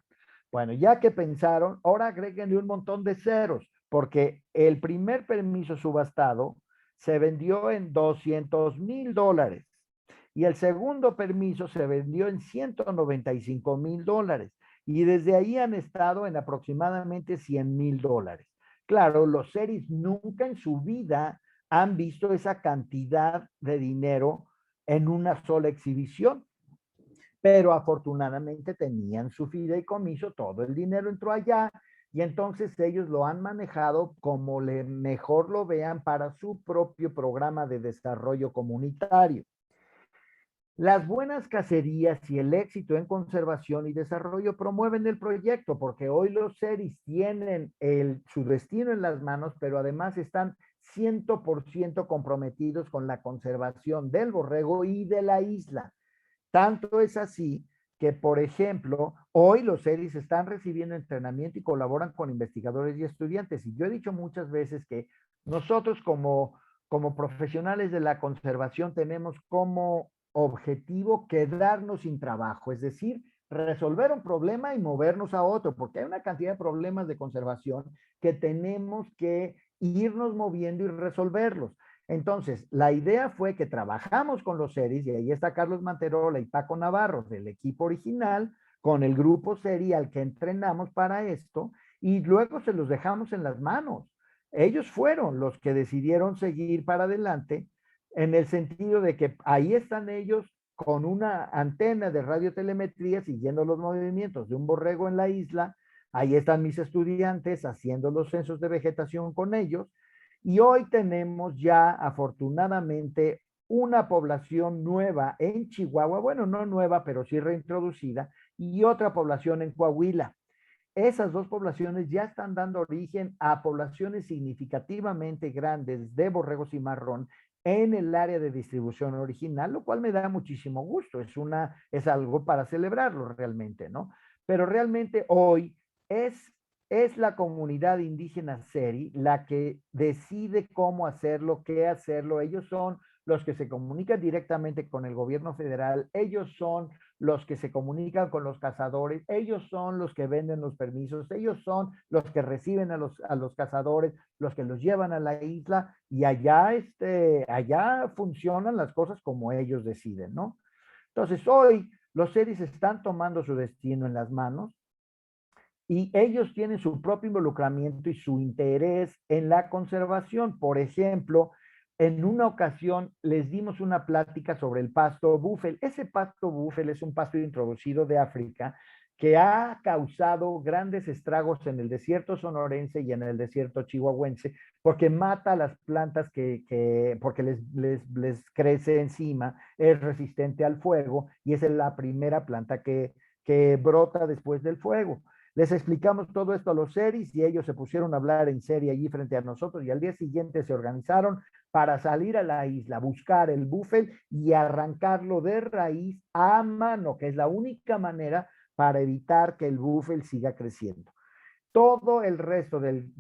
Bueno, ya que pensaron, ahora agréguenle un montón de ceros, porque el primer permiso subastado se vendió en $200,000 y el segundo permiso se vendió en $195,000 y desde ahí han estado en aproximadamente $100,000. Claro, los seris nunca en su vida han visto esa cantidad de dinero en una sola exhibición, pero afortunadamente tenían su fideicomiso, todo el dinero entró allá y entonces ellos lo han manejado como mejor lo vean para su propio programa de desarrollo comunitario. Las buenas cacerías y el éxito en conservación y desarrollo promueven el proyecto porque hoy los seris tienen su destino en las manos, pero además están 100% comprometidos con la conservación del borrego y de la isla. Tanto es así que, por ejemplo, hoy los seris están recibiendo entrenamiento y colaboran con investigadores y estudiantes. Y yo he dicho muchas veces que nosotros como profesionales de la conservación tenemos como objetivo quedarnos sin trabajo, es decir, resolver un problema y movernos a otro, porque hay una cantidad de problemas de conservación que tenemos que irnos moviendo y resolverlos. Entonces, la idea fue que trabajamos con los seris, y ahí está Carlos Manterola y Paco Navarro del equipo original, con el grupo seri al que entrenamos para esto, y luego se los dejamos en las manos. Ellos fueron los que decidieron seguir para adelante en el sentido de que ahí están ellos con una antena de radiotelemetría siguiendo los movimientos de un borrego en la isla. Ahí están mis estudiantes haciendo los censos de vegetación con ellos. Y hoy tenemos ya afortunadamente una población nueva en Chihuahua, bueno, no nueva, pero sí reintroducida, y otra población en Coahuila. Esas dos poblaciones ya están dando origen a poblaciones significativamente grandes de borregos cimarrón en el área de distribución original, lo cual me da muchísimo gusto. Es algo para celebrarlo realmente, ¿no? Pero realmente hoy es la comunidad indígena Seri la que decide cómo hacerlo, qué hacerlo. Ellos son los que se comunican directamente con el gobierno federal, ellos son los que se comunican con los cazadores, ellos son los que venden los permisos, ellos son los que reciben a los cazadores, los que los llevan a la isla y allá funcionan las cosas como ellos deciden, ¿no? Entonces hoy los seris están tomando su destino en las manos y ellos tienen su propio involucramiento y su interés en la conservación. Por ejemplo, en una ocasión les dimos una plática sobre el pasto búfel. Ese pasto búfel es un pasto introducido de África que ha causado grandes estragos en el desierto sonorense y en el desierto chihuahuense, porque mata las plantas porque les crece encima, es resistente al fuego y es la primera planta que brota después del fuego. Les explicamos todo esto a los seris y ellos se pusieron a hablar en serie allí frente a nosotros y al día siguiente se organizaron para salir a la isla, buscar el búfel y arrancarlo de raíz a mano, que es la única manera para evitar que el búfel siga creciendo. todo el resto del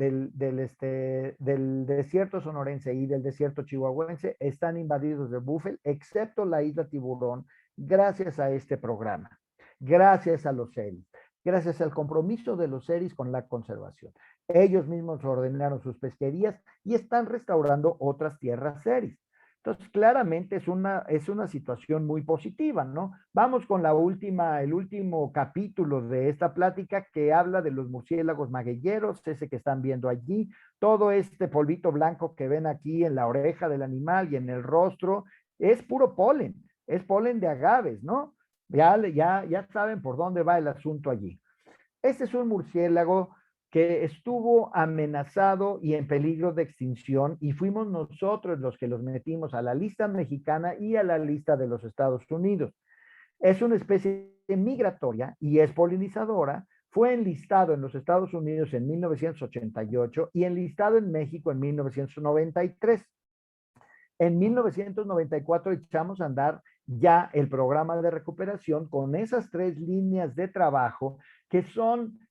desierto sonorense y del desierto chihuahuense están invadidos de búfel, excepto la isla Tiburón, gracias a este programa, gracias a los seris, gracias al compromiso de los seris con la conservación. Ellos mismos ordenaron sus pesquerías y están restaurando otras tierras seris. Entonces, claramente es una situación muy positiva, ¿no? Vamos con el último capítulo de esta plática que habla de los murciélagos magueyeros, ese que están viendo allí, todo este polvito blanco que ven aquí en la oreja del animal y en el rostro, es puro polen, es polen de agaves, ¿no? Ya saben por dónde va el asunto allí. Este es un murciélago que estuvo amenazado y en peligro de extinción y fuimos nosotros los que los metimos a la lista mexicana y a la lista de los Estados Unidos. Es una especie migratoria y es polinizadora. Fue enlistado en los Estados Unidos en 1988 y enlistado en México en 1993. En 1994 echamos a andar ya el programa de recuperación con esas 3 líneas de trabajo que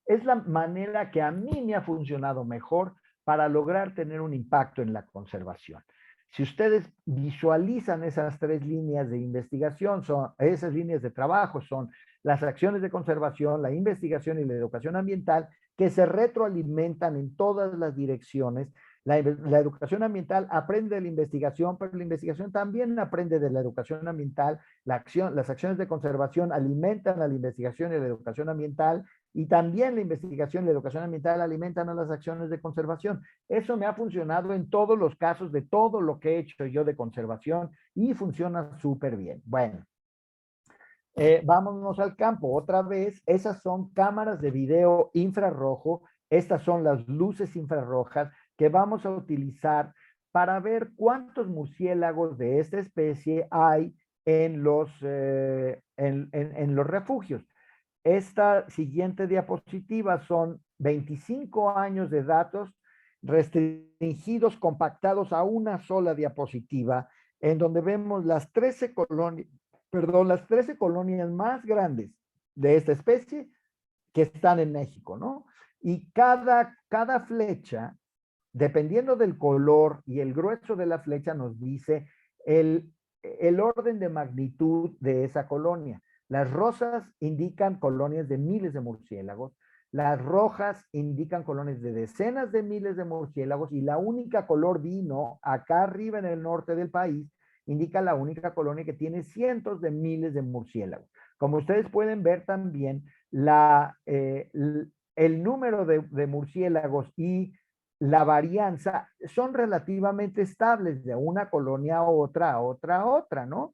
es la manera que a mí me ha funcionado mejor para lograr tener un impacto en la conservación. Si ustedes visualizan esas 3 líneas de investigación, esas líneas de trabajo son las acciones de conservación, la investigación y la educación ambiental, que se retroalimentan en todas las direcciones. La educación ambiental aprende de la investigación, pero la investigación también aprende de la educación ambiental. Las acciones de conservación alimentan a la investigación y la educación ambiental, y también la investigación y la educación ambiental alimentan a las acciones de conservación. Eso me ha funcionado en todos los casos de todo lo que he hecho yo de conservación y funciona súper bien. Bueno, vámonos al campo. Otra vez, esas son cámaras de video infrarrojo. Estas son las luces infrarrojas que vamos a utilizar para ver cuántos murciélagos de esta especie hay en los refugios. Esta siguiente diapositiva son 25 años de datos restringidos, compactados a una sola diapositiva, en donde vemos las 13 colonias más grandes de esta especie que están en México, ¿no? Y cada flecha, dependiendo del color y el grueso de la flecha, nos dice el orden de magnitud de esa colonia. Las rosas indican colonias de miles de murciélagos, las rojas indican colonias de decenas de miles de murciélagos, y la única color vino, acá arriba en el norte del país, indica la única colonia que tiene cientos de miles de murciélagos. Como ustedes pueden ver también, el número de murciélagos y la varianza son relativamente estables de una colonia a otra, ¿no?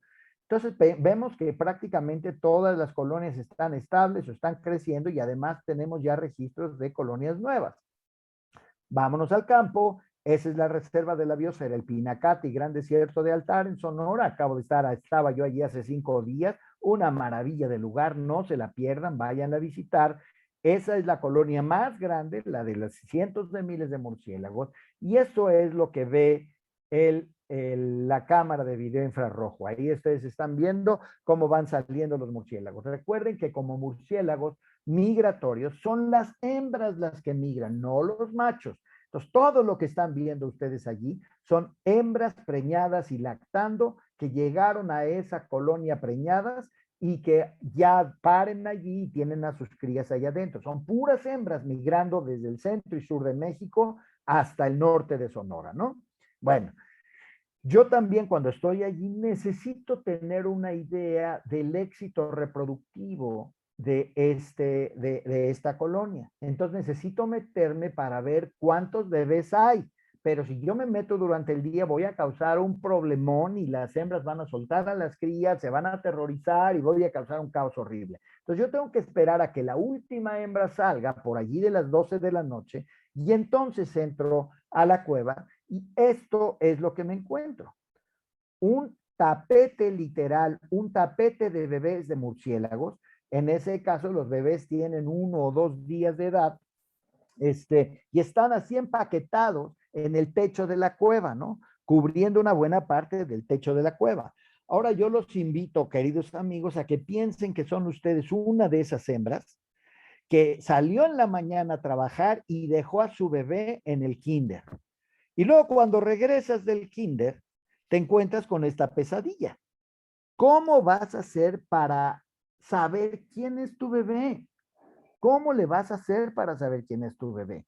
Entonces vemos que prácticamente todas las colonias están estables o están creciendo, y además tenemos ya registros de colonias nuevas. Vámonos al campo. Esa es la reserva de la biosfera, el Pinacate y Gran Desierto de Altar en Sonora. Estaba yo allí hace 5 días. Una maravilla de lugar, no se la pierdan, vayan a visitar. Esa es la colonia más grande, la de los cientos de miles de murciélagos, y eso es lo que ve la cámara de video infrarrojo. Ahí ustedes están viendo cómo van saliendo los murciélagos. Recuerden que como murciélagos migratorios son las hembras las que migran, no los machos. Entonces, todo lo que están viendo ustedes allí son hembras preñadas y lactando que llegaron a esa colonia preñadas y que ya paren allí y tienen a sus crías allá adentro. Son puras hembras migrando desde el centro y sur de México hasta el norte de Sonora, ¿no? Bueno, yo también cuando estoy allí necesito tener una idea del éxito reproductivo de esta colonia. Entonces necesito meterme para ver cuántos bebés hay. Pero si yo me meto durante el día voy a causar un problemón y las hembras van a soltar a las crías, se van a aterrorizar y voy a causar un caos horrible. Entonces yo tengo que esperar a que la última hembra salga por allí de las 12 de la noche, y entonces entro a la cueva y esto es lo que me encuentro. Un tapete literal, un tapete de bebés de murciélagos. En ese caso los bebés tienen 1 o 2 días de edad, y están así empaquetados en el techo de la cueva, ¿no? Cubriendo una buena parte del techo de la cueva. Ahora yo los invito, queridos amigos, a que piensen que son ustedes una de esas hembras que salió en la mañana a trabajar y dejó a su bebé en el kinder. Y luego cuando regresas del kinder, te encuentras con esta pesadilla. ¿Cómo vas a hacer para saber quién es tu bebé? ¿Cómo le vas a hacer para saber quién es tu bebé?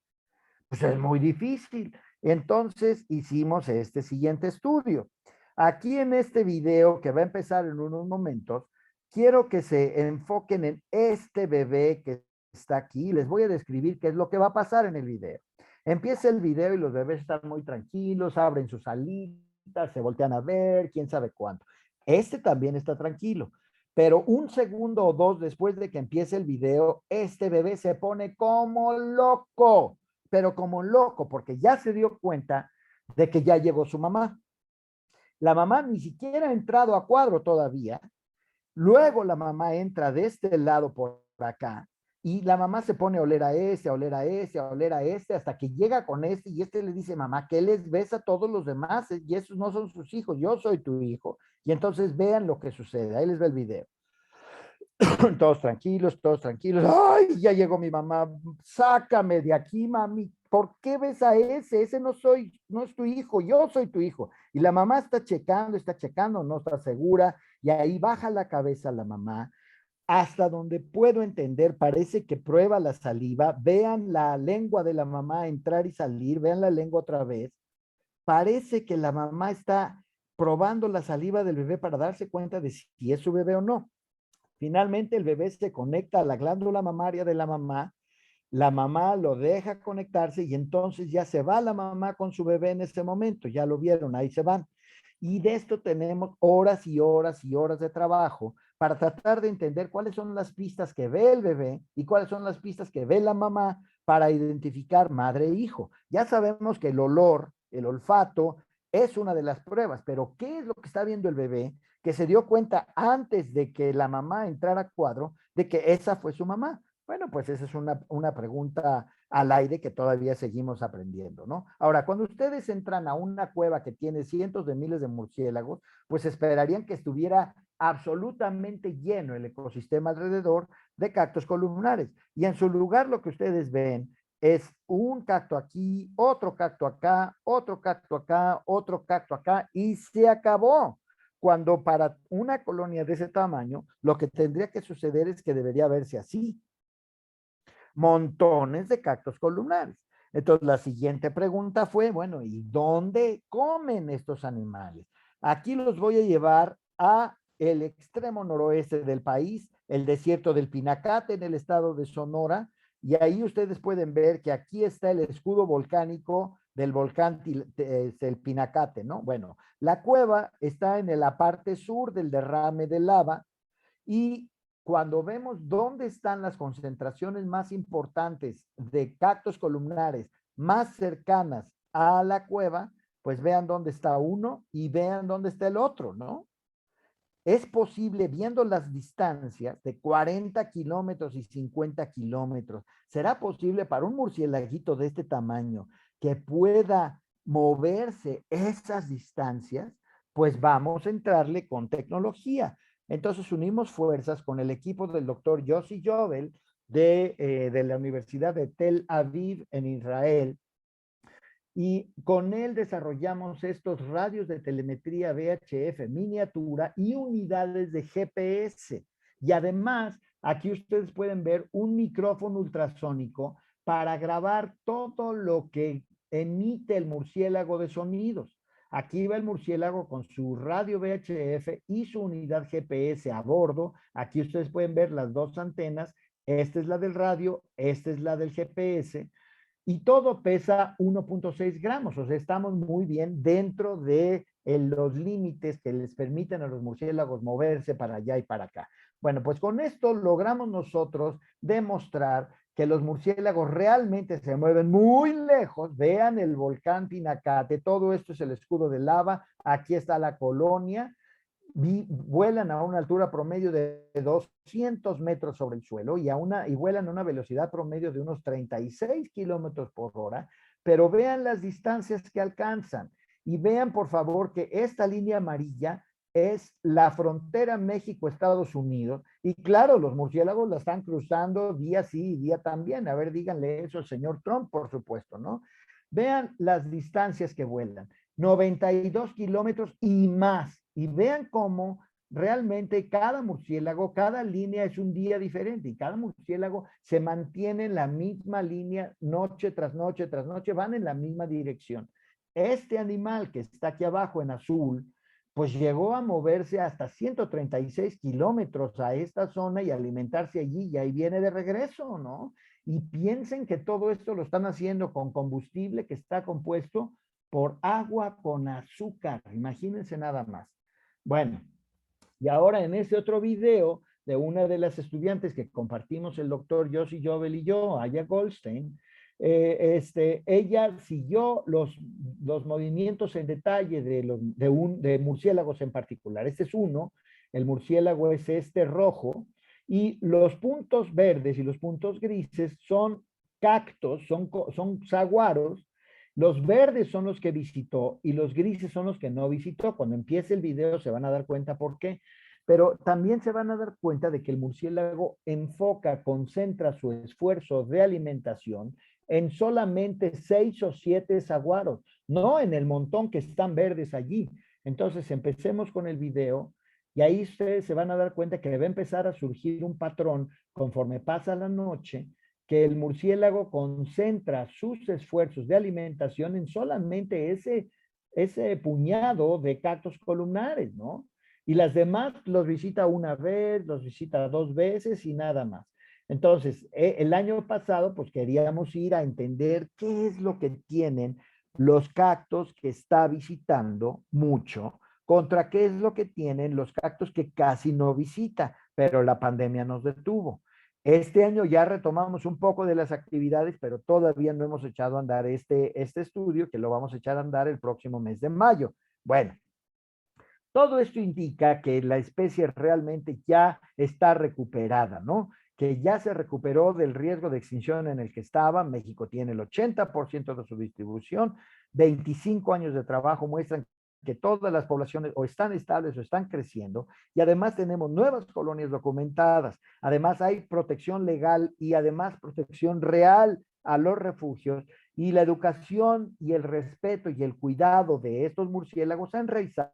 Pues es muy difícil. Entonces hicimos este siguiente estudio. Aquí en este video que va a empezar en unos momentos, quiero que se enfoquen en este bebé que está aquí. Les voy a describir qué es lo que va a pasar en el video. Empieza el video y los bebés están muy tranquilos, abren sus alitas, se voltean a ver, quién sabe cuánto. Este también está tranquilo, pero un segundo o dos después de que empiece el video, este bebé se pone como loco, pero como loco, porque ya se dio cuenta de que ya llegó su mamá. La mamá ni siquiera ha entrado a cuadro todavía. Luego la mamá entra de este lado por acá y la mamá se pone a oler a ese, a oler a ese, a oler a este, hasta que llega con este y este le dice, mamá, ¿qué les ves a todos los demás? Y esos no son sus hijos, yo soy tu hijo. Y entonces vean lo que sucede. Ahí les ve el video. Todos tranquilos, todos tranquilos. Ay, ya llegó mi mamá. Sácame de aquí, mami. ¿Por qué ves a ese? Ese no soy, no es tu hijo, yo soy tu hijo. Y la mamá está checando, no está segura. Y ahí baja la cabeza la mamá. Hasta donde puedo entender, parece que prueba la saliva. Vean la lengua de la mamá entrar y salir. Vean la lengua otra vez. Parece que la mamá está probando la saliva del bebé para darse cuenta de si es su bebé o no. Finalmente el bebé se conecta a la glándula mamaria de la mamá lo deja conectarse y entonces ya se va la mamá con su bebé en ese momento, ya lo vieron, ahí se van. Y de esto tenemos horas y horas y horas de trabajo para tratar de entender cuáles son las pistas que ve el bebé y cuáles son las pistas que ve la mamá para identificar madre e hijo. Ya sabemos que el olor, el olfato, es una de las pruebas, pero ¿qué es lo que está viendo el bebé? Que se dio cuenta antes de que la mamá entrara a cuadro de que esa fue su mamá. Bueno, pues esa es una pregunta al aire que todavía seguimos aprendiendo, ¿no? Ahora, cuando ustedes entran a una cueva que tiene cientos de miles de murciélagos, pues esperarían que estuviera absolutamente lleno el ecosistema alrededor de cactos columnares. Y en su lugar lo que ustedes ven es un cacto aquí, otro cacto acá, otro cacto acá, otro cacto acá, y se acabó. Cuando para una colonia de ese tamaño, lo que tendría que suceder es que debería verse así. Montones de cactos columnares. Entonces, la siguiente pregunta fue, bueno, ¿y dónde comen estos animales? Aquí los voy a llevar a el extremo noroeste del país, el desierto del Pinacate en el estado de Sonora, y ahí ustedes pueden ver que aquí está el escudo volcánico del volcán el Pinacate, ¿no? Bueno, la cueva está en la parte sur del derrame de lava y cuando vemos dónde están las concentraciones más importantes de cactos columnares más cercanas a la cueva, pues vean dónde está uno y vean dónde está el otro, ¿no? Es posible, viendo las distancias de 40 kilómetros y 50 kilómetros, ¿será posible para un murciélaguito de este tamaño que pueda moverse esas distancias? Pues vamos a entrarle con tecnología. Entonces unimos fuerzas con el equipo del doctor Yossi Jovel de la Universidad de Tel Aviv en Israel, y con él desarrollamos estos radios de telemetría VHF miniatura y unidades de GPS. Y además, aquí ustedes pueden ver un micrófono ultrasónico para grabar todo lo que emite el murciélago de sonidos. Aquí va el murciélago con su radio VHF y su unidad GPS a bordo. Aquí ustedes pueden ver las dos antenas. Esta es la del radio, esta es la del GPS y todo pesa 1.6 gramos, o sea, estamos muy bien dentro de los límites que les permiten a los murciélagos moverse para allá y para acá. Bueno, pues con esto logramos nosotros demostrar que los murciélagos realmente se mueven muy lejos. Vean el volcán Pinacate, todo esto es el escudo de lava, aquí está la colonia, vuelan a una altura promedio de 200 metros sobre el suelo y vuelan a una velocidad promedio de unos 36 kilómetros por hora, pero vean las distancias que alcanzan y vean por favor que esta línea amarilla es la frontera México-Estados Unidos, y claro, los murciélagos la están cruzando día sí y día también. A ver, díganle eso al señor Trump, por supuesto, ¿no? Vean las distancias que vuelan, 92 kilómetros y más, y vean cómo realmente cada murciélago, cada línea es un día diferente, y cada murciélago se mantiene en la misma línea noche tras noche tras noche, van en la misma dirección. Este animal que está aquí abajo en azul, pues llegó a moverse hasta 136 kilómetros a esta zona y alimentarse allí, y ahí viene de regreso, ¿no? Y piensen que todo esto lo están haciendo con combustible que está compuesto por agua con azúcar. Imagínense nada más. Bueno, y ahora en ese otro video de una de las estudiantes que compartimos el doctor Yossi Jovel y yo, Aya Goldstein, ella siguió los movimientos en detalle de murciélagos en particular. Este es uno, el murciélago es este rojo, y los puntos verdes y los puntos grises son cactos, son saguaros. Los verdes son los que visitó y los grises son los que no visitó. Cuando empiece el video se van a dar cuenta por qué. Pero también se van a dar cuenta de que el murciélago enfoca, concentra su esfuerzo de alimentación en solamente 6 o 7 saguaros, no en el montón que están verdes allí. Entonces empecemos con el video y ahí ustedes se van a dar cuenta que va a empezar a surgir un patrón conforme pasa la noche, que el murciélago concentra sus esfuerzos de alimentación en solamente ese puñado de cactos columnares, ¿no? Y las demás los visita una vez, los visita 2 veces y nada más. Entonces, el año pasado, pues queríamos ir a entender qué es lo que tienen los cactos que está visitando mucho contra qué es lo que tienen los cactos que casi no visita, pero la pandemia nos detuvo. Este año ya retomamos un poco de las actividades, pero todavía no hemos echado a andar este estudio, que lo vamos a echar a andar el próximo mes de mayo. Bueno, todo esto indica que la especie realmente ya está recuperada, ¿no? Que ya se recuperó del riesgo de extinción en el que estaba. México tiene el 80% de su distribución, 25 años de trabajo muestran que todas las poblaciones o están estables o están creciendo, y además tenemos nuevas colonias documentadas. Además hay protección legal y además protección real a los refugios, y la educación y el respeto y el cuidado de estos murciélagos han enraizado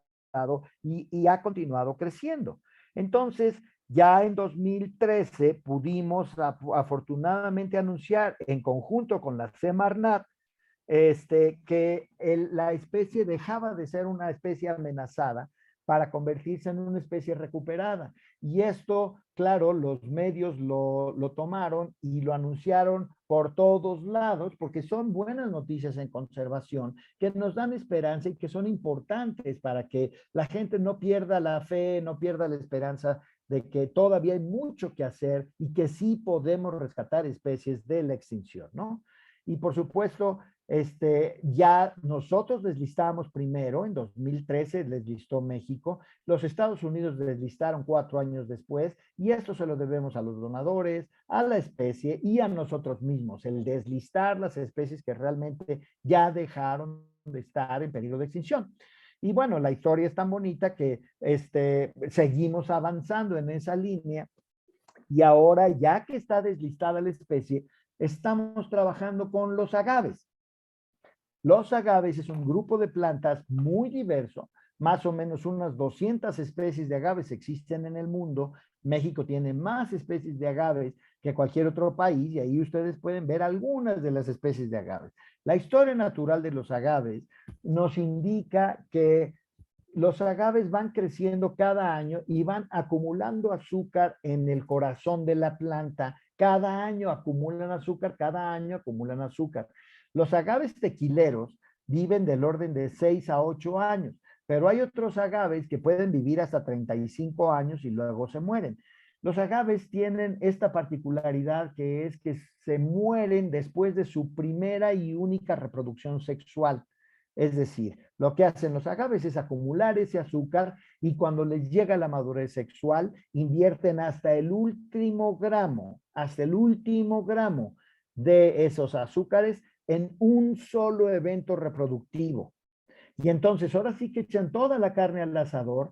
y ha continuado creciendo. Entonces, ya en 2013 pudimos afortunadamente anunciar en conjunto con la Semarnat que la especie dejaba de ser una especie amenazada para convertirse en una especie recuperada. Y esto, claro, los medios lo tomaron y lo anunciaron por todos lados, porque son buenas noticias en conservación, que nos dan esperanza y que son importantes para que la gente no pierda la fe, no pierda la esperanza de que todavía hay mucho que hacer y que sí podemos rescatar especies de la extinción, ¿no? Y por supuesto, ya nosotros les listamos primero, en 2013 les listó México, los Estados Unidos les listaron 4 años después, y esto se lo debemos a los donadores, a la especie y a nosotros mismos, el deslistar las especies que realmente ya dejaron de estar en peligro de extinción. Y bueno, la historia es tan bonita que seguimos avanzando en esa línea, y ahora ya que está deslistada la especie, estamos trabajando con los agaves. Los agaves es un grupo de plantas muy diverso, más o menos unas 200 especies de agaves existen en el mundo. México tiene más especies de agaves que cualquier otro país, y ahí ustedes pueden ver algunas de las especies de agaves. La historia natural de los agaves nos indica que los agaves van creciendo cada año y van acumulando azúcar en el corazón de la planta. Cada año acumulan azúcar, cada año acumulan azúcar. Los agaves tequileros viven del orden de 6 a 8 años, pero hay otros agaves que pueden vivir hasta 35 años y luego se mueren. Los agaves tienen esta particularidad, que es que se mueren después de su primera y única reproducción sexual. Es decir, lo que hacen los agaves es acumular ese azúcar, y cuando les llega la madurez sexual, invierten hasta el último gramo de esos azúcares en un solo evento reproductivo. Y entonces ahora sí que echan toda la carne al asador,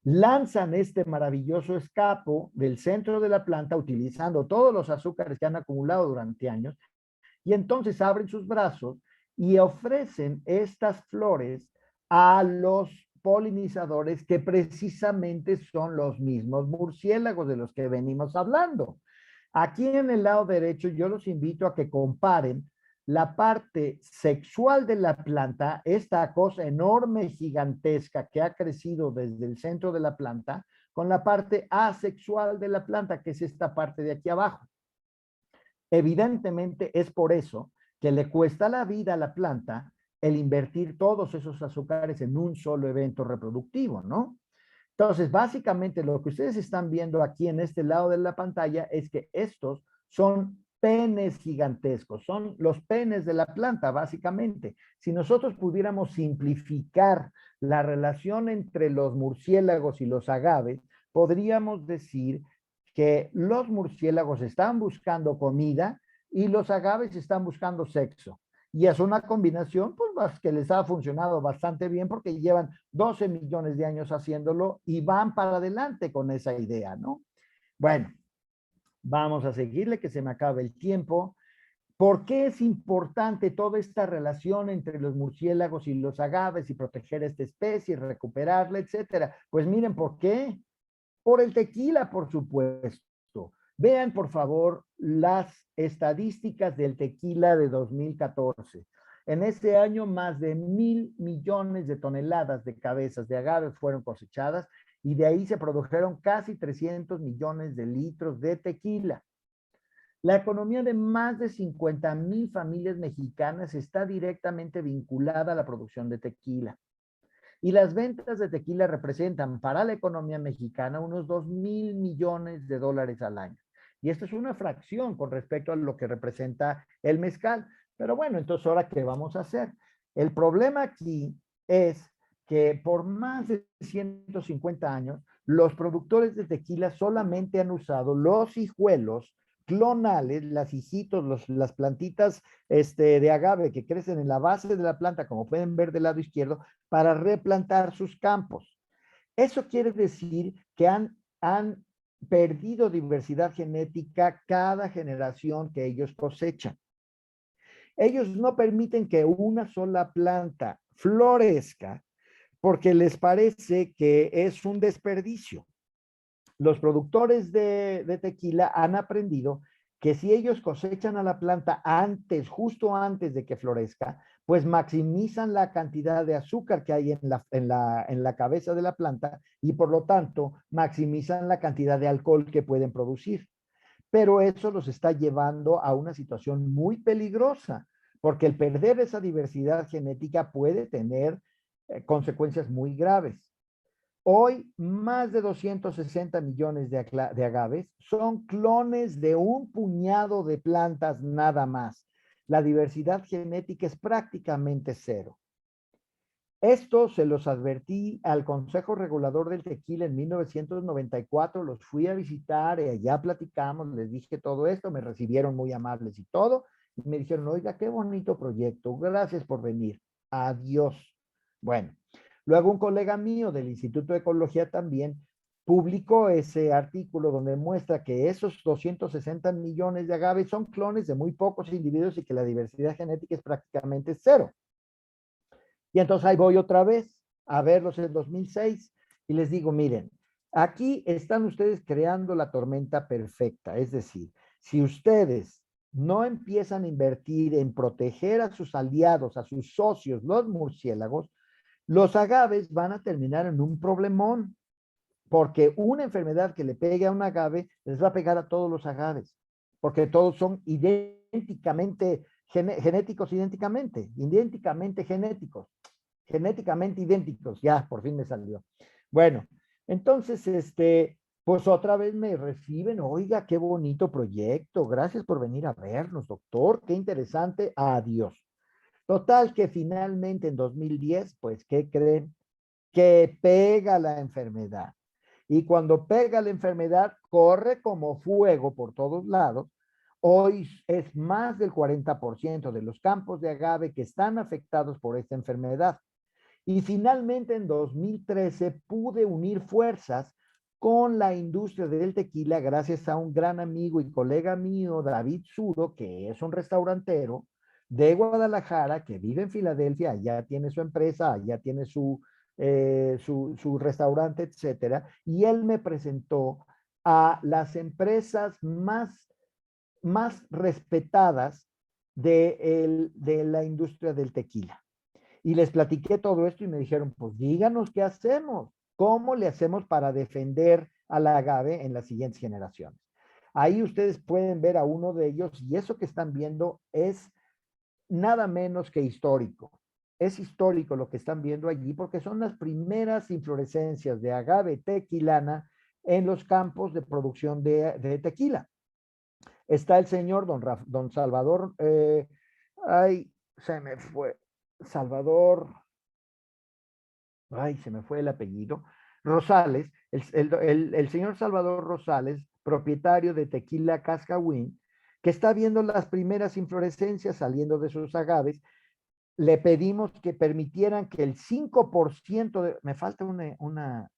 lanzan este maravilloso escapo del centro de la planta utilizando todos los azúcares que han acumulado durante años y entonces abren sus brazos y ofrecen estas flores a los polinizadores que precisamente son los mismos murciélagos de los que venimos hablando. Aquí en el lado derecho yo los invito a que comparen la parte sexual de la planta, esta cosa enorme, gigantesca que ha crecido desde el centro de la planta, con la parte asexual de la planta, que es esta parte de aquí abajo. Evidentemente es por eso que le cuesta la vida a la planta el invertir todos esos azúcares en un solo evento reproductivo, ¿no? Entonces, básicamente lo que ustedes están viendo aquí en este lado de la pantalla es que estos son penes gigantescos, son los penes de la planta, básicamente. Si nosotros pudiéramos simplificar la relación entre los murciélagos y los agaves, podríamos decir que los murciélagos están buscando comida y los agaves están buscando sexo. Y es una combinación pues, que les ha funcionado bastante bien porque llevan 12 millones de años haciéndolo y van para adelante con esa idea, ¿no? Bueno, vamos a seguirle que se me acabe el tiempo. ¿Por qué es importante toda esta relación entre los murciélagos y los agaves y proteger esta especie, recuperarla, etcétera? Pues miren, ¿por qué? Por el tequila, por supuesto. Vean, por favor, las estadísticas del tequila de 2014. En ese año, más de 1,000 millones de toneladas de cabezas de agave fueron cosechadas y de ahí se produjeron casi 300 millones de litros de tequila. La economía de más de 50,000 familias mexicanas está directamente vinculada a la producción de tequila. Y las ventas de tequila representan para la economía mexicana unos 2,000 millones de dólares al año. Y esto es una fracción con respecto a lo que representa el mezcal. Pero bueno, entonces ahora, ¿qué vamos a hacer? El problema aquí es que por más de 150 años, los productores de tequila solamente han usado los hijuelos clonales, las hijitos, las plantitas de agave que crecen en la base de la planta, como pueden ver del lado izquierdo, para replantar sus campos. Eso quiere decir que han perdido diversidad genética cada generación que ellos cosechan. Ellos no permiten que una sola planta florezca porque les parece que es un desperdicio. Los productores de tequila han aprendido que si ellos cosechan a la planta antes, justo antes de que florezca, pues maximizan la cantidad de azúcar que hay en la cabeza de la planta y por lo tanto maximizan la cantidad de alcohol que pueden producir. Pero eso los está llevando a una situación muy peligrosa, porque el perder esa diversidad genética puede tener consecuencias muy graves. Hoy, más de 260 millones de agaves son clones de un puñado de plantas nada más. La diversidad genética es prácticamente cero. Esto se los advertí al Consejo Regulador del Tequila en 1994, los fui a visitar, allá platicamos, les dije todo esto, me recibieron muy amables y todo, y me dijeron, oiga, qué bonito proyecto, gracias por venir, adiós. Bueno, luego un colega mío del Instituto de Ecología también publicó ese artículo donde muestra que esos 260 millones de agaves son clones de muy pocos individuos y que la diversidad genética es prácticamente cero. Y entonces ahí voy otra vez a verlos en 2006 y les digo, miren, aquí están ustedes creando la tormenta perfecta. Es decir, si ustedes no empiezan a invertir en proteger a sus aliados, a sus socios, los murciélagos, los agaves van a terminar en un problemón, porque una enfermedad que le pegue a un agave les va a pegar a todos los agaves, porque todos son idénticamente genéticos, idénticamente genéticos, genéticamente idénticos, ya, por fin me salió. Bueno, entonces, pues otra vez me reciben, oiga, qué bonito proyecto, gracias por venir a vernos, doctor, qué interesante, adiós. Total que finalmente en 2010, pues, ¿qué creen? Que pega la enfermedad. Y cuando pega la enfermedad, corre como fuego por todos lados. Hoy es más del 40% de los campos de agave que están afectados por esta enfermedad. Y finalmente en 2013 pude unir fuerzas con la industria del tequila gracias a un gran amigo y colega mío, David Suro, que es un restaurantero de Guadalajara, que vive en Filadelfia, allá tiene su empresa, allá tiene su restaurante, etcétera, y él me presentó a las empresas más respetadas de la industria del tequila. Y les platiqué todo esto y me dijeron, pues díganos qué hacemos, cómo le hacemos para defender al agave en las siguientes generaciones. Ahí ustedes pueden ver a uno de ellos y eso que están viendo es nada menos que histórico. Es histórico lo que están viendo allí porque son las primeras inflorescencias de agave tequilana en los campos de producción de tequila. Está el señor don Salvador, ay, se me fue, Salvador, ay, se me fue el apellido, Rosales, el señor Salvador Rosales, propietario de Tequila Cascahuín, que está viendo las primeras inflorescencias saliendo de sus agaves. Le pedimos que permitieran que el 5% me falta una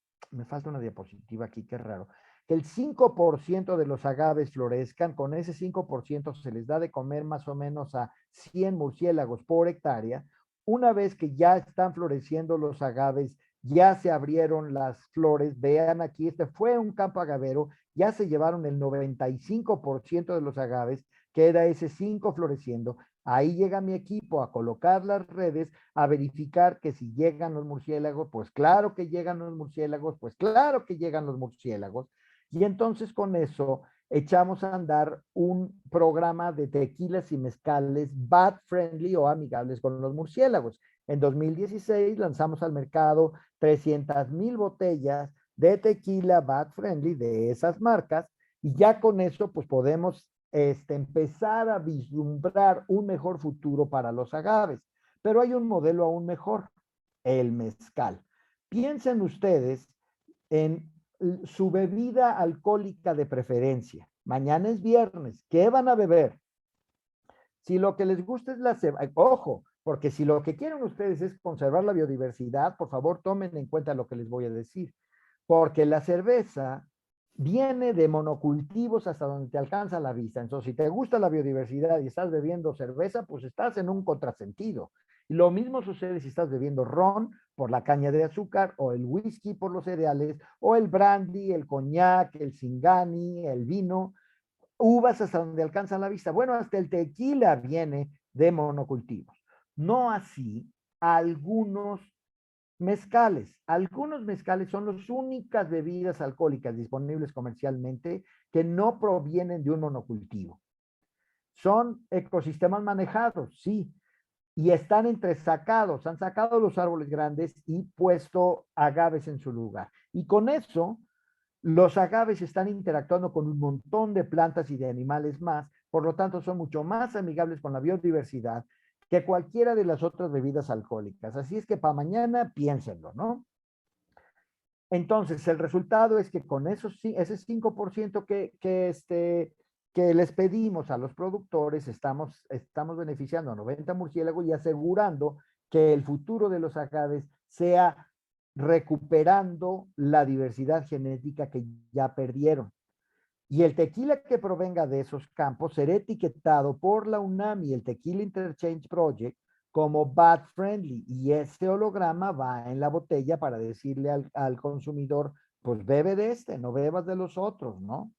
diapositiva aquí, qué raro, que el 5% de los agaves florezcan. Con ese 5% se les da de comer más o menos a 100 murciélagos por hectárea. Una vez que ya están floreciendo los agaves, ya se abrieron las flores, vean aquí, este fue un campo agavero, ya se llevaron el 95% de los agaves, queda ese 5 floreciendo. Ahí llega mi equipo a colocar las redes, a verificar que si llegan los murciélagos, pues claro que llegan los murciélagos, pues claro que llegan los murciélagos. Y entonces con eso echamos a andar un programa de tequilas y mezcales bat friendly o amigables con los murciélagos. En 2016 lanzamos al mercado 300,000 botellas de tequila bat friendly de esas marcas y ya con eso pues podemos empezar a vislumbrar un mejor futuro para los agaves. Pero hay un modelo aún mejor, el mezcal. Piensen ustedes en su bebida alcohólica de preferencia. Mañana es viernes, ¿qué van a beber? Si lo que les gusta es la cerveza, ojo, porque si lo que quieren ustedes es conservar la biodiversidad, por favor tomen en cuenta lo que les voy a decir, porque la cerveza viene de monocultivos hasta donde te alcanza la vista. Entonces, si te gusta la biodiversidad y estás bebiendo cerveza, pues estás en un contrasentido. Y lo mismo sucede si estás bebiendo ron por la caña de azúcar, o el whisky por los cereales, o el brandy, el coñac, el singani, el vino, uvas hasta donde alcanza la vista. Bueno, hasta el tequila viene de monocultivos. No así algunos mezcales. Algunos mezcales son las únicas bebidas alcohólicas disponibles comercialmente que no provienen de un monocultivo. Son ecosistemas manejados, sí, y están entresacados. Han sacado los árboles grandes y puesto agaves en su lugar. Y con eso, los agaves están interactuando con un montón de plantas y de animales más, por lo tanto son mucho más amigables con la biodiversidad que cualquiera de las otras bebidas alcohólicas. Así es que para mañana piénsenlo, ¿no? Entonces, el resultado es que con ese 5% que les pedimos a los productores, estamos beneficiando a 90 murciélagos y asegurando que el futuro de los agaves sea recuperando la diversidad genética que ya perdieron. Y el tequila que provenga de esos campos será etiquetado por la UNAM y el Tequila Interchange Project como bat friendly, y ese holograma va en la botella para decirle al consumidor, pues bebe de este, no bebas de los otros, ¿no?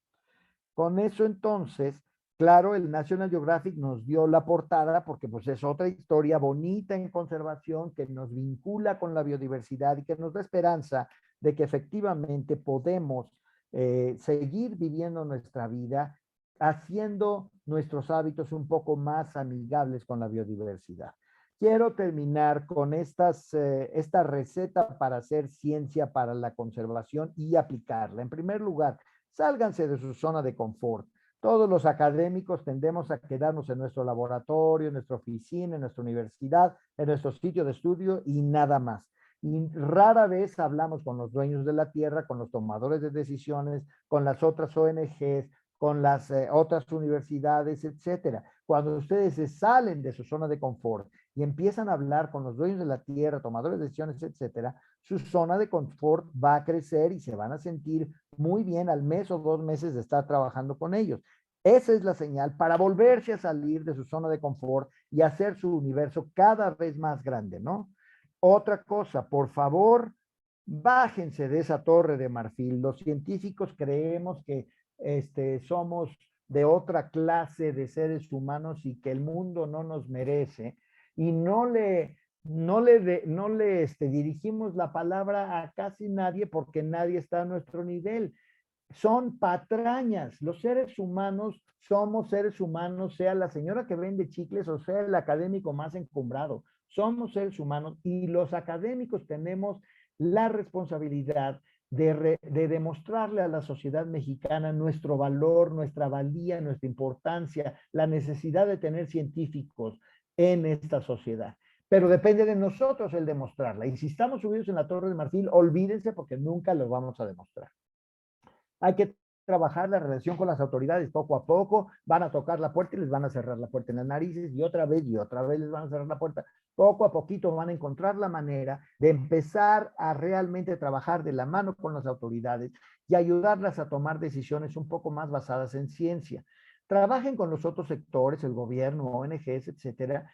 Con eso entonces, claro, el National Geographic nos dio la portada porque pues es otra historia bonita en conservación que nos vincula con la biodiversidad y que nos da esperanza de que efectivamente podemos seguir viviendo nuestra vida haciendo nuestros hábitos un poco más amigables con la biodiversidad. Quiero terminar con esta receta para hacer ciencia para la conservación y aplicarla. En primer lugar, sálganse de su zona de confort. Todos los académicos tendemos a quedarnos en nuestro laboratorio, en nuestra oficina, en nuestra universidad, en nuestro sitio de estudio y nada más. Y rara vez hablamos con los dueños de la tierra, con los tomadores de decisiones, con las otras ONGs, con las otras universidades, etcétera. Cuando ustedes se salen de su zona de confort y empiezan a hablar con los dueños de la tierra, tomadores de decisiones, etcétera, su zona de confort va a crecer y se van a sentir muy bien al mes o 2 meses de estar trabajando con ellos. Esa es la señal para volverse a salir de su zona de confort y hacer su universo cada vez más grande, ¿no? Otra cosa, por favor, bájense de esa torre de marfil. Los científicos creemos que somos de otra clase de seres humanos y que el mundo no nos merece y no le dirigimos la palabra a casi nadie porque nadie está a nuestro nivel. Son patrañas. Los seres humanos somos seres humanos, sea la señora que vende chicles o sea el académico más encumbrado. Somos seres humanos y los académicos tenemos la responsabilidad de demostrarle a la sociedad mexicana nuestro valor, nuestra valía, nuestra importancia, la necesidad de tener científicos en esta sociedad. Pero depende de nosotros el demostrarla. Y si estamos subidos en la Torre de Marfil, olvídense porque nunca lo vamos a demostrar. Hay que trabajar la relación con las autoridades poco a poco, van a tocar la puerta y les van a cerrar la puerta en las narices y otra vez les van a cerrar la puerta. Poco a poquito van a encontrar la manera de empezar a realmente trabajar de la mano con las autoridades y ayudarlas a tomar decisiones un poco más basadas en ciencia. Trabajen con los otros sectores, el gobierno, ONGs, etcétera,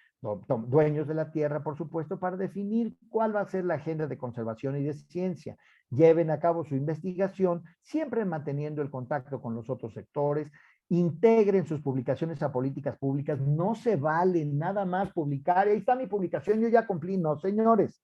dueños de la tierra, por supuesto, para definir cuál va a ser la agenda de conservación y de ciencia. Lleven a cabo su investigación, siempre manteniendo el contacto con los otros sectores, integren sus publicaciones a políticas públicas, no se vale nada más publicar, ahí está mi publicación, yo ya cumplí, no, señores.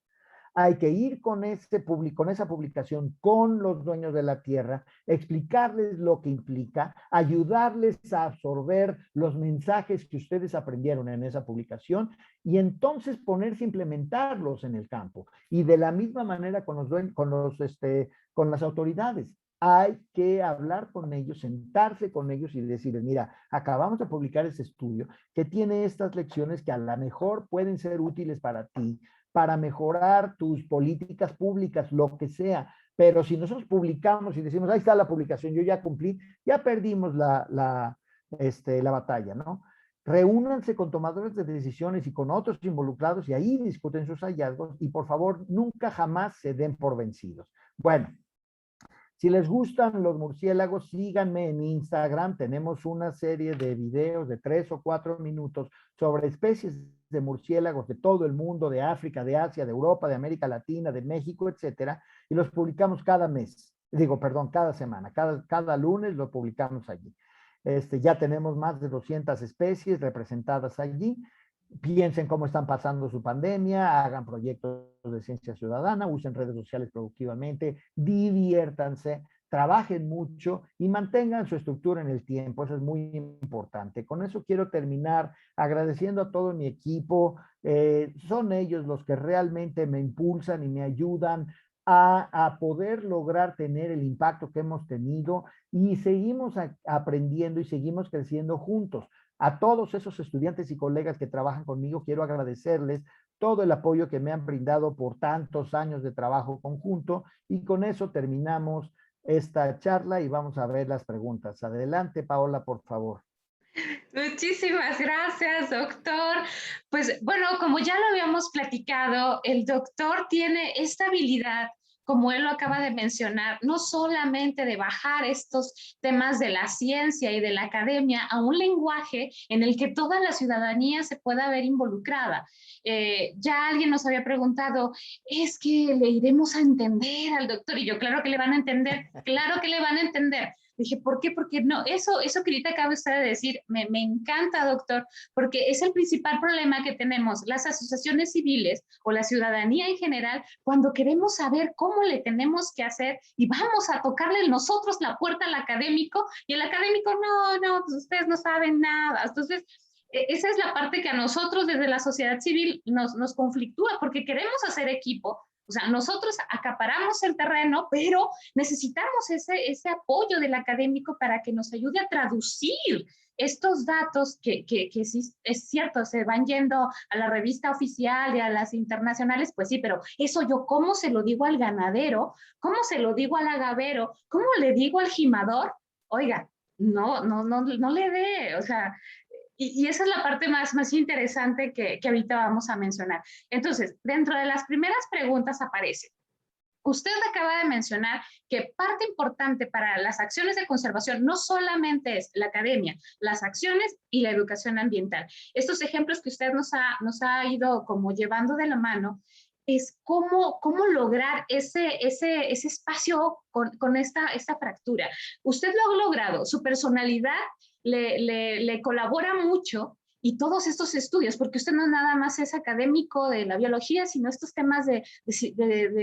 Hay que ir con esa publicación con los dueños de la tierra, explicarles lo que implica, ayudarles a absorber los mensajes que ustedes aprendieron en esa publicación y entonces ponerse a implementarlos en el campo. Y de la misma manera con las autoridades. Hay que hablar con ellos, sentarse con ellos y decirles, mira, acabamos de publicar ese estudio que tiene estas lecciones que a lo mejor pueden ser útiles para ti, para mejorar tus políticas públicas, lo que sea. Pero si nosotros publicamos y decimos, ahí está la publicación, yo ya cumplí, ya perdimos la batalla, ¿no? Reúnanse con tomadores de decisiones y con otros involucrados y ahí discuten sus hallazgos y por favor nunca jamás se den por vencidos. Bueno, si les gustan los murciélagos, síganme en Instagram. Tenemos una serie de videos de 3 o 4 minutos sobre especies de murciélagos de todo el mundo, de África, de Asia, de Europa, de América Latina, de México, etcétera, y los publicamos cada mes. Cada semana. Cada lunes lo publicamos allí. Ya tenemos más de 200 especies representadas allí. Piensen cómo están pasando su pandemia, hagan proyectos de ciencia ciudadana, usen redes sociales productivamente, diviértanse, trabajen mucho y mantengan su estructura en el tiempo. Eso es muy importante. Con eso quiero terminar agradeciendo a todo mi equipo. Son ellos los que realmente me impulsan y me ayudan a poder lograr tener el impacto que hemos tenido y seguimos aprendiendo y seguimos creciendo juntos. A todos esos estudiantes y colegas que trabajan conmigo, quiero agradecerles todo el apoyo que me han brindado por tantos años de trabajo conjunto y con eso terminamos esta charla y vamos a ver las preguntas. Adelante, Paola, por favor. Muchísimas gracias, doctor. Pues bueno, como ya lo habíamos platicado, el doctor tiene esta habilidad, como él lo acaba de mencionar, no solamente de bajar estos temas de la ciencia y de la academia a un lenguaje en el que toda la ciudadanía se pueda ver involucrada. Ya alguien nos había preguntado, es que le iremos a entender al doctor, y yo, claro que le van a entender, claro que le van a entender. Dije, ¿por qué? Porque no, eso que ahorita acaba usted de decir, me encanta, doctor, porque es el principal problema que tenemos las asociaciones civiles o la ciudadanía en general cuando queremos saber cómo le tenemos que hacer y vamos a tocarle nosotros la puerta al académico y el académico, no, pues ustedes no saben nada. Entonces, esa es la parte que a nosotros desde la sociedad civil nos conflictúa porque queremos hacer equipo. O sea, nosotros acaparamos el terreno, pero necesitamos ese apoyo del académico para que nos ayude a traducir estos datos que sí, es cierto, se van yendo a la revista oficial y a las internacionales, pues sí, pero eso yo, ¿cómo se lo digo al ganadero? ¿Cómo se lo digo al agavero? ¿Cómo le digo al gimador? Oiga, no le dé, o sea, Y esa es la parte más interesante que ahorita vamos a mencionar. Entonces, dentro de las primeras preguntas aparece, usted acaba de mencionar que parte importante para las acciones de conservación no solamente es la academia, las acciones y la educación ambiental. Estos ejemplos que usted nos ha ido como llevando de la mano es cómo lograr ese espacio con esta fractura. Usted lo ha logrado, su personalidad le colabora mucho y todos estos estudios, porque usted no nada más es académico de la biología, sino estos temas de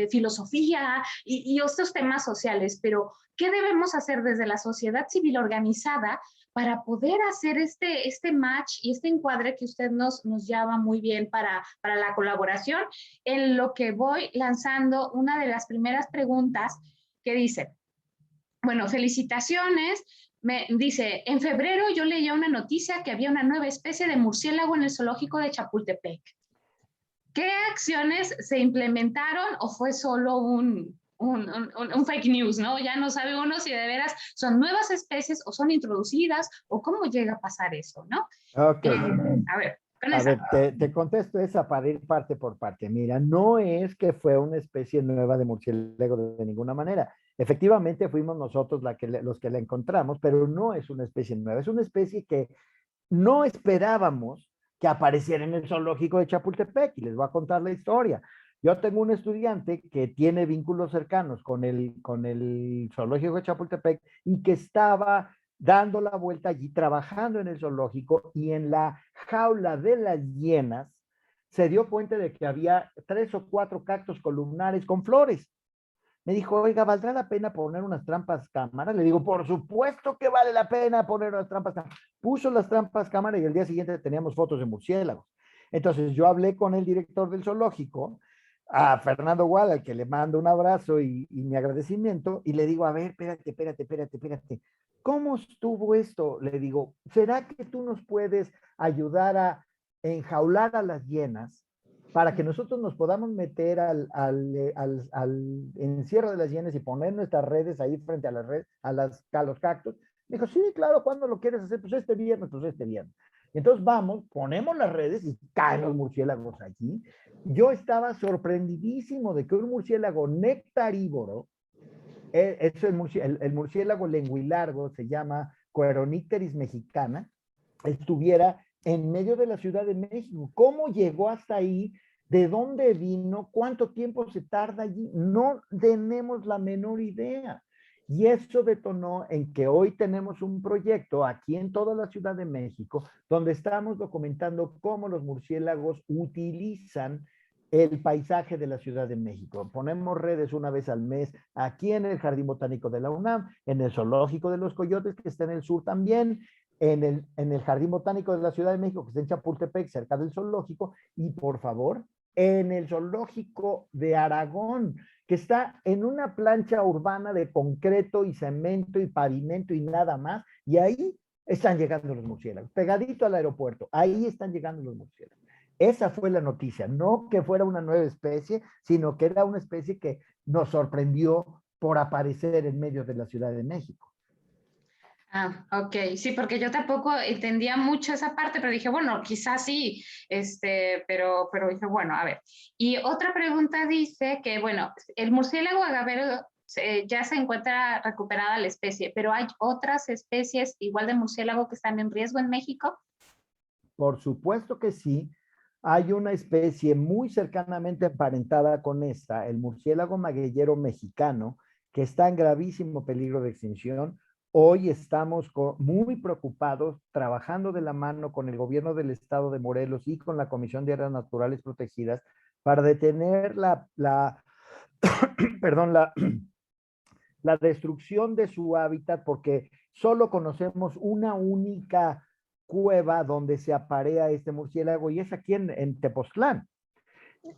filosofía y estos temas sociales, pero ¿qué debemos hacer desde la sociedad civil organizada para poder hacer este match y este encuadre que usted nos llama muy bien para la colaboración? En lo que voy lanzando una de las primeras preguntas que dice, bueno, felicitaciones. Me dice, en febrero yo leía una noticia que había una nueva especie de murciélago en el zoológico de Chapultepec. ¿Qué acciones se implementaron o fue solo un fake news, ¿no? Ya no sabe uno si de veras son nuevas especies o son introducidas o cómo llega a pasar eso, ¿no? Ok. A ver, con A esa. ver, te contesto esa para ir parte por parte. Mira, no es que fue una especie nueva de murciélago de ninguna manera. Efectivamente, fuimos nosotros los que la encontramos, pero no es una especie nueva. Es una especie que no esperábamos que apareciera en el zoológico de Chapultepec. Y les voy a contar la historia. Yo tengo un estudiante que tiene vínculos cercanos con el zoológico de Chapultepec y que estaba dando la vuelta allí, trabajando en el zoológico y en la jaula de las hienas se dio cuenta de que había 3 o 4 cactus columnares con flores. Me dijo, oiga, ¿valdrá la pena poner unas trampas cámara? Le digo, por supuesto que vale la pena poner unas trampas cámara. Puso las trampas cámara y el día siguiente teníamos fotos de murciélagos. Entonces yo hablé con el director del zoológico, a Fernando Gual, al que le mando un abrazo y mi agradecimiento, y le digo, a ver, espérate. ¿Cómo estuvo esto? Le digo, ¿será que tú nos puedes ayudar a enjaular a las hienas para que nosotros nos podamos meter al encierro de las hienas y poner nuestras redes ahí frente a las redes, a los cactus? Me dijo, sí, claro, ¿cuándo lo quieres hacer? Pues este viernes. Y entonces vamos, ponemos las redes y caen los murciélagos allí. Yo estaba sorprendidísimo de que un murciélago nectarívoro, el murciélago lenguilargo, se llama Coeronicteris mexicana, estuviera en medio de la Ciudad de México. ¿Cómo llegó hasta ahí? ¿De dónde vino? ¿Cuánto tiempo se tarda allí? No tenemos la menor idea. Y eso detonó en que hoy tenemos un proyecto aquí en toda la Ciudad de México, donde estamos documentando cómo los murciélagos utilizan el paisaje de la Ciudad de México. Ponemos redes una vez al mes aquí en el Jardín Botánico de la UNAM, en el Zoológico de los Coyotes, que está en el sur también, en el Jardín Botánico de la Ciudad de México, que está en Chapultepec, cerca del zoológico, y por favor, en el Zoológico de Aragón, que está en una plancha urbana de concreto y cemento y pavimento y nada más, y ahí están llegando los murciélagos, pegadito al aeropuerto, ahí están llegando los murciélagos. Esa fue la noticia, no que fuera una nueva especie, sino que era una especie que nos sorprendió por aparecer en medio de la Ciudad de México. Ah, ok, sí, porque yo tampoco entendía mucho esa parte, pero dije, bueno, quizás sí, pero dije, bueno, a ver. Y otra pregunta dice que, bueno, el murciélago agavero ya se encuentra recuperada la especie, pero ¿hay otras especies igual de murciélago que están en riesgo en México? Por supuesto que sí. Hay una especie muy cercanamente emparentada con esta, el murciélago magueyero mexicano, que está en gravísimo peligro de extinción. Hoy estamos muy preocupados, trabajando de la mano con el gobierno del estado de Morelos y con la Comisión de Áreas Naturales Protegidas para detener perdón, la destrucción de su hábitat, porque solo conocemos una única cueva donde se aparea este murciélago y es aquí en Tepoztlán.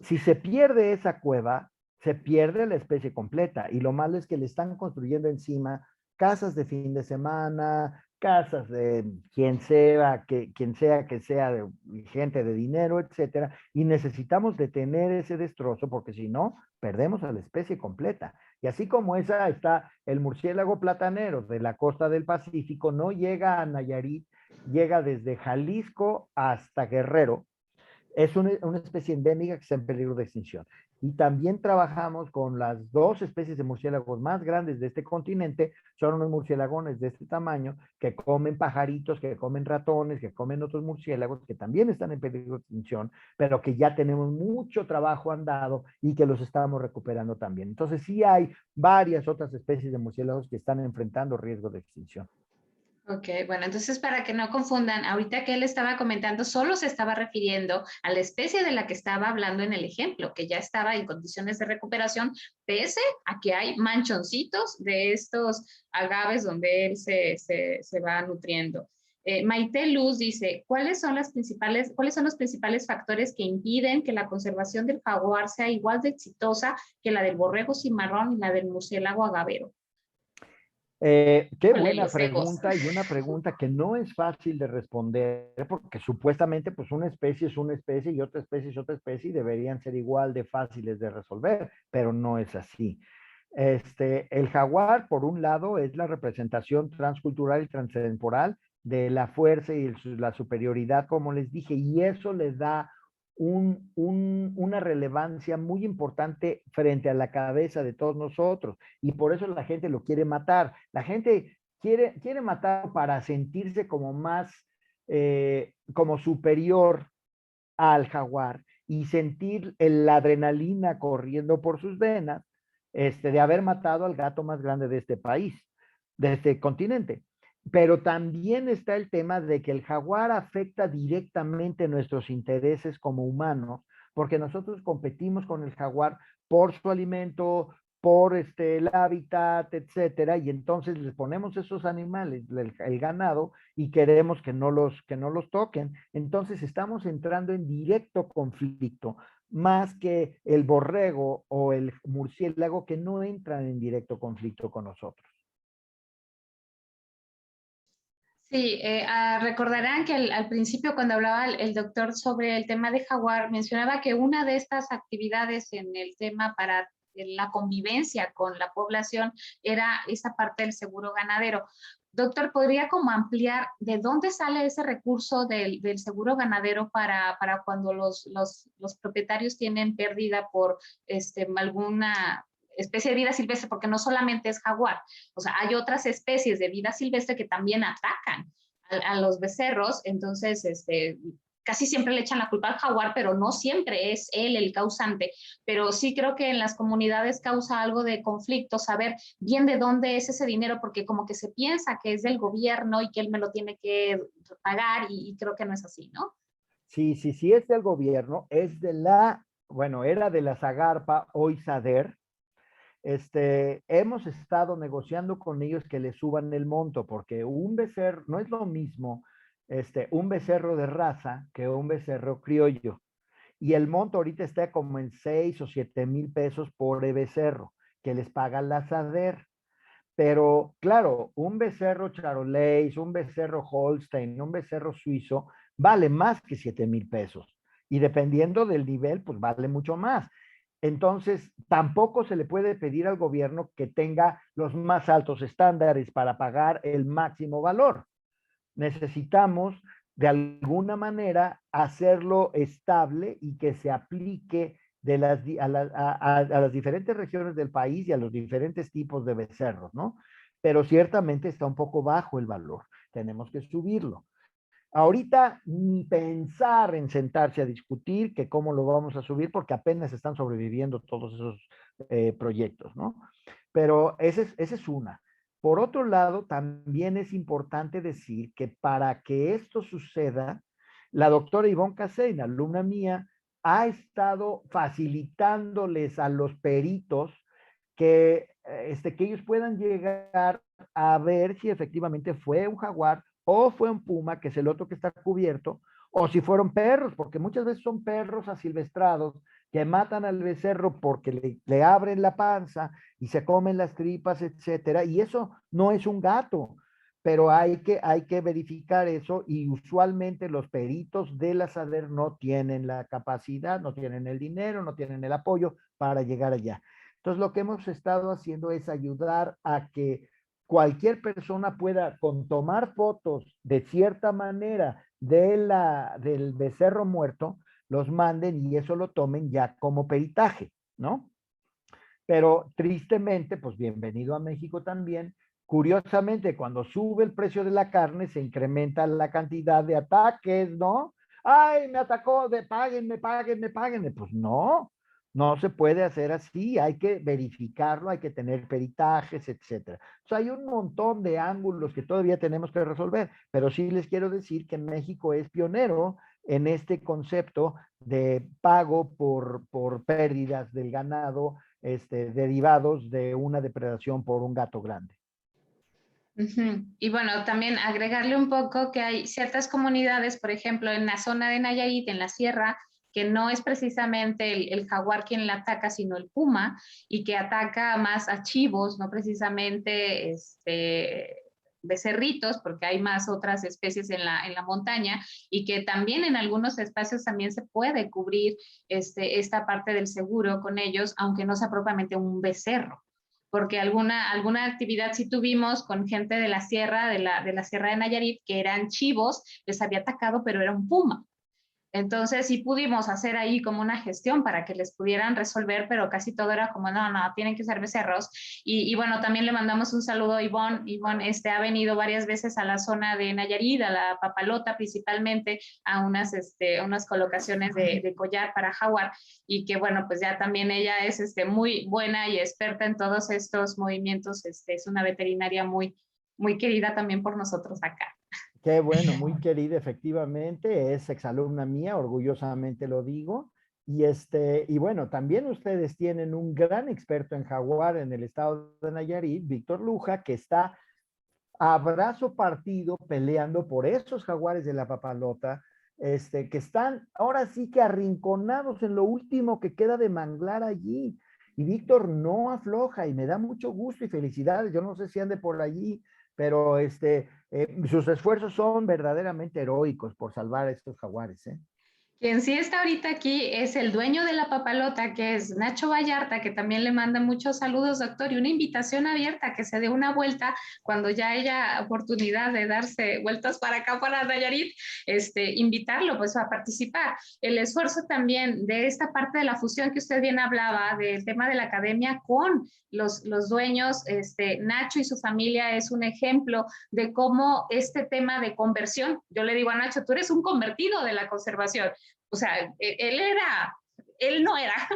Si se pierde esa cueva, se pierde la especie completa y lo malo es que le están construyendo encima casas de fin de semana, casas de quien sea que sea de gente de dinero, etcétera, y necesitamos detener ese destrozo porque si no, perdemos a la especie completa. Y así como esa está el murciélago platanero de la costa del Pacífico, no llega a Nayarit llega desde Jalisco hasta Guerrero. Es una especie endémica que está en peligro de extinción. Y también trabajamos con las dos especies de murciélagos más grandes de este continente. Son unos murciélagones de este tamaño que comen pajaritos, que comen ratones, que comen otros murciélagos que también están en peligro de extinción, pero que ya tenemos mucho trabajo andado y que los estamos recuperando también. Entonces sí hay varias otras especies de murciélagos que están enfrentando riesgo de extinción. Ok, bueno, entonces para que no confundan, ahorita que él estaba comentando, solo se estaba refiriendo a la especie de la que estaba hablando en el ejemplo, que ya estaba en condiciones de recuperación, pese a que hay manchoncitos de estos agaves donde él se va nutriendo. Maite Luz dice, cuáles son los principales factores que impiden que la conservación del jaguar sea igual de exitosa que la del borrego cimarrón y la del murciélago agavero? Qué Híjole, buena los egos. pregunta y una pregunta que no es fácil de responder porque supuestamente pues una especie es una especie y otra especie es otra especie y deberían ser igual de fáciles de resolver, pero no es así. El jaguar, por un lado, es la representación transcultural y transtemporal de la fuerza y la superioridad, como les dije, y eso le da una relevancia muy importante frente a la cabeza de todos nosotros, y por eso la gente lo quiere matar. La gente quiere matar para sentirse como más, como superior al jaguar y sentir la adrenalina corriendo por sus venas, de haber matado al gato más grande de este país, de este continente. Pero también está el tema de que el jaguar afecta directamente nuestros intereses como humanos, porque nosotros competimos con el jaguar por su alimento, por el hábitat, etcétera, y entonces les ponemos esos animales, el ganado, y queremos que no los toquen. Entonces estamos entrando en directo conflicto, más que el borrego o el murciélago que no entran en directo conflicto con nosotros. Sí, recordarán que al principio cuando hablaba el doctor sobre el tema de jaguar, mencionaba que una de estas actividades en el tema para la convivencia con la población era esa parte del seguro ganadero. Doctor, ¿podría como ampliar de dónde sale ese recurso del seguro ganadero para cuando los propietarios tienen pérdida por alguna especie de vida silvestre? Porque no solamente es jaguar, o sea, hay otras especies de vida silvestre que también atacan a los becerros, entonces, casi siempre le echan la culpa al jaguar, pero no siempre es él el causante. Pero sí creo que en las comunidades causa algo de conflicto saber bien de dónde es ese dinero, porque como que se piensa que es del gobierno y que él me lo tiene que pagar y creo que no es así, ¿no? Sí, sí, sí es del gobierno, es de la, bueno, era de la Zagarpa, hoy Sader. Hemos estado negociando con ellos que le suban el monto, porque un becerro, no es lo mismo, un becerro de raza que un becerro criollo. Y el monto ahorita está como en 6 o 7 mil pesos por becerro, que les paga la SADER. Pero claro, un becerro charolais, un becerro Holstein, un becerro suizo, vale más que 7,000 pesos. Y dependiendo del nivel, pues vale mucho más. Entonces, tampoco se le puede pedir al gobierno que tenga los más altos estándares para pagar el máximo valor. Necesitamos, de alguna manera, hacerlo estable y que se aplique a las diferentes regiones del país y a los diferentes tipos de becerros, ¿no? Pero ciertamente está un poco bajo el valor. Tenemos que subirlo. Ahorita ni pensar en sentarse a discutir que cómo lo vamos a subir, porque apenas están sobreviviendo todos esos proyectos, ¿no? Pero esa es una. Por otro lado, también es importante decir que para que esto suceda, la doctora Ivonne Casein, alumna mía, ha estado facilitándoles a los peritos que ellos puedan llegar a ver si efectivamente fue un jaguar o fue un puma, que es el otro que está cubierto, o si fueron perros, porque muchas veces son perros asilvestrados que matan al becerro porque le abren la panza y se comen las tripas, etcétera, y eso no es un gato, pero hay que verificar eso y usualmente los peritos de la SADER no tienen la capacidad, no tienen el dinero, no tienen el apoyo para llegar allá. Entonces, lo que hemos estado haciendo es ayudar a que cualquier persona pueda con tomar fotos de cierta manera del becerro muerto, los manden y eso lo tomen ya como peritaje, ¿no? Pero tristemente, pues bienvenido a México también. Curiosamente, cuando sube el precio de la carne, se incrementa la cantidad de ataques, ¿no? Ay, me atacó, páguenme, páguenme, páguenme. Pues no, no se puede hacer así, hay que verificarlo, hay que tener peritajes, etcétera. O sea, hay un montón de ángulos que todavía tenemos que resolver, pero sí les quiero decir que México es pionero en este concepto de pago por pérdidas del ganado derivados de una depredación por un gato grande. Y bueno, también agregarle un poco que hay ciertas comunidades, por ejemplo, en la zona de Nayarit, en la sierra, que no es precisamente el jaguar quien la ataca, sino el puma, y que ataca más a chivos, no precisamente becerritos, porque hay más otras especies en la montaña, y que también en algunos espacios también se puede cubrir esta parte del seguro con ellos, aunque no sea propiamente un becerro, porque alguna actividad sí tuvimos con gente de la sierra, de la sierra de Nayarit, que eran chivos, les había atacado, pero era un puma. Entonces sí pudimos hacer ahí como una gestión para que les pudieran resolver, pero casi todo era como, no, no, tienen que ser becerros. Y bueno, también le mandamos un saludo a Ivonne. Ivonne ha venido varias veces a la zona de Nayarit, a la Papalota principalmente, a unas colocaciones de collar para jaguar, y que bueno, pues ya también ella es muy buena y experta en todos estos movimientos. Es una veterinaria muy, muy querida también por nosotros acá. Qué bueno, muy querida, efectivamente, es exalumna mía, orgullosamente lo digo. Y bueno, también ustedes tienen un gran experto en jaguar en el estado de Nayarit, Víctor Luja, que está a brazo partido peleando por esos jaguares de la Papalota, que están ahora sí que arrinconados en lo último que queda de manglar allí. Y Víctor no afloja y me da mucho gusto y felicidades. Yo no sé si ande por allí, pero sus esfuerzos son verdaderamente heroicos por salvar a estos jaguares, ¿eh? Quien sí está ahorita aquí es el dueño de la Papalota, que es Nacho Vallarta, que también le manda muchos saludos, doctor, y una invitación abierta que se dé una vuelta cuando ya haya oportunidad de darse vueltas para acá, para Nayarit, invitarlo pues a participar. El esfuerzo también de esta parte de la fusión que usted bien hablaba, del tema de la academia con los dueños, Nacho y su familia es un ejemplo de cómo este tema de conversión, yo le digo a Nacho, tú eres un convertido de la conservación. O sea, él no era.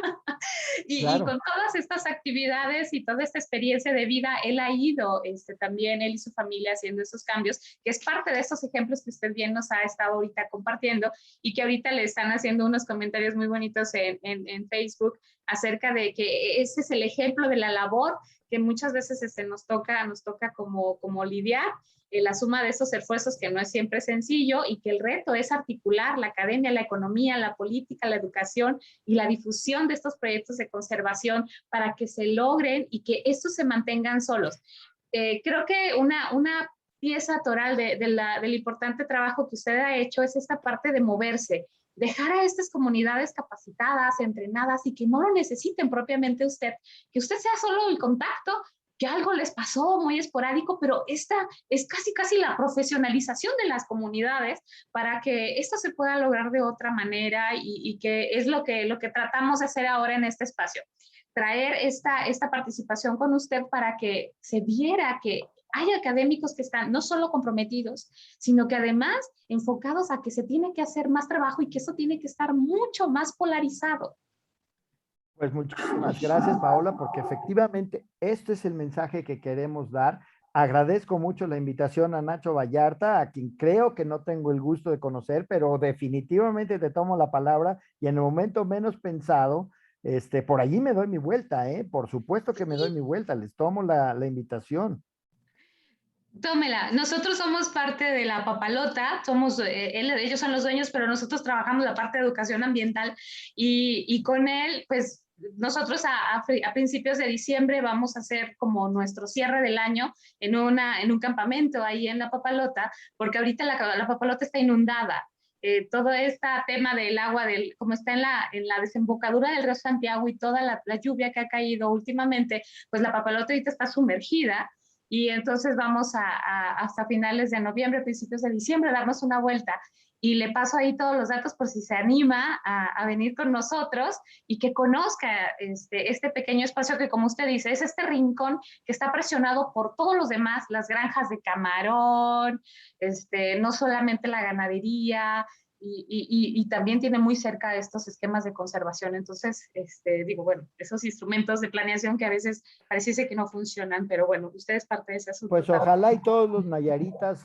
Y Claro. con todas estas actividades y toda esta experiencia de vida, él ha ido también, él y su familia, haciendo esos cambios, que es parte de estos ejemplos que usted bien nos ha estado ahorita compartiendo, y que ahorita le están haciendo unos comentarios muy bonitos en Facebook acerca de que ese es el ejemplo de la labor que muchas veces nos toca como lidiar, la suma de esos esfuerzos, que no es siempre sencillo, y que el reto es articular la academia, la economía, la política, la educación y la difusión de estos proyectos de conservación para que se logren y que estos se mantengan solos. Creo que una pieza toral del importante trabajo que usted ha hecho es esta parte de moverse, dejar a estas comunidades capacitadas, entrenadas, y que no lo necesiten propiamente usted, que usted sea solo el contacto, que algo les pasó muy esporádico, pero esta es casi la profesionalización de las comunidades para que esto se pueda lograr de otra manera, y que es lo que tratamos de hacer ahora en este espacio. Traer esta participación con usted para que se viera que hay académicos que están no solo comprometidos, sino que además enfocados a que se tiene que hacer más trabajo y que eso tiene que estar mucho más polarizado. Pues muchísimas gracias, Paola, porque efectivamente este es el mensaje que queremos dar. Agradezco mucho la invitación a Nacho Vallarta, a quien creo que no tengo el gusto de conocer, pero definitivamente te tomo la palabra y en el momento menos pensado, por allí me doy mi vuelta, ¿eh? Por supuesto que me doy mi vuelta, les tomo la invitación. Tómela, nosotros somos parte de la Papalota, ellos son los dueños, pero nosotros trabajamos la parte de educación ambiental, y con él, pues nosotros a principios de diciembre vamos a hacer como nuestro cierre del año en un campamento ahí en la Papalota, porque ahorita la Papalota está inundada. Todo este tema del agua, como está en la desembocadura del río Santiago, y toda la lluvia que ha caído últimamente, pues la Papalota ahorita está sumergida, y entonces vamos hasta finales de noviembre, principios de diciembre, darnos una vuelta. Y le paso ahí todos los datos por si se anima a venir con nosotros y que conozca este pequeño espacio que, como usted dice, es este rincón que está presionado por todos los demás, las granjas de camarón, no solamente la ganadería, y también tiene muy cerca estos esquemas de conservación. Entonces, digo, bueno, esos instrumentos de planeación que a veces pareciese que no funcionan, pero bueno, usted es parte de ese asunto. Pues ojalá y todos los nayaritas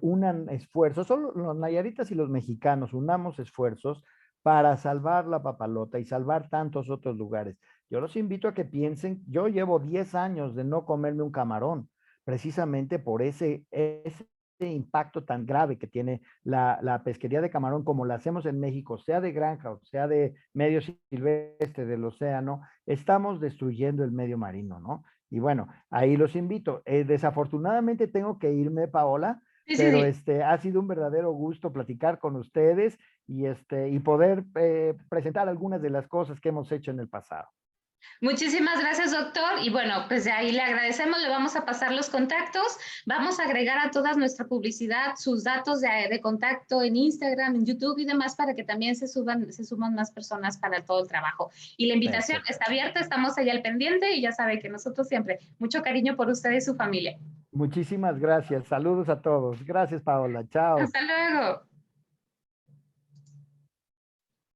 unan esfuerzos, solo los nayaritas y los mexicanos unamos esfuerzos para salvar la papalota y salvar tantos otros lugares. Yo los invito a que piensen, yo llevo 10 años de no comerme un camarón, precisamente por ese impacto tan grave que tiene la pesquería de camarón como la hacemos en México, sea de granja o sea de medio silvestre del océano, estamos destruyendo el medio marino, ¿no? Y bueno, ahí los invito. Desafortunadamente tengo que irme, Paola, Sí, sí, pero sí. ha sido un verdadero gusto platicar con ustedes y poder presentar algunas de las cosas que hemos hecho en el pasado. Muchísimas gracias, doctor. Y bueno, pues de ahí le agradecemos, le vamos a pasar los contactos, vamos a agregar a toda nuestra publicidad sus datos de contacto en Instagram, en YouTube y demás para que también se suman más personas para todo el trabajo. Y la invitación Perfecto. está abierta, estamos allá al pendiente y ya sabe que nosotros siempre, mucho cariño por usted y su familia. Muchísimas gracias. Saludos a todos. Gracias, Paola. Chao. Hasta luego.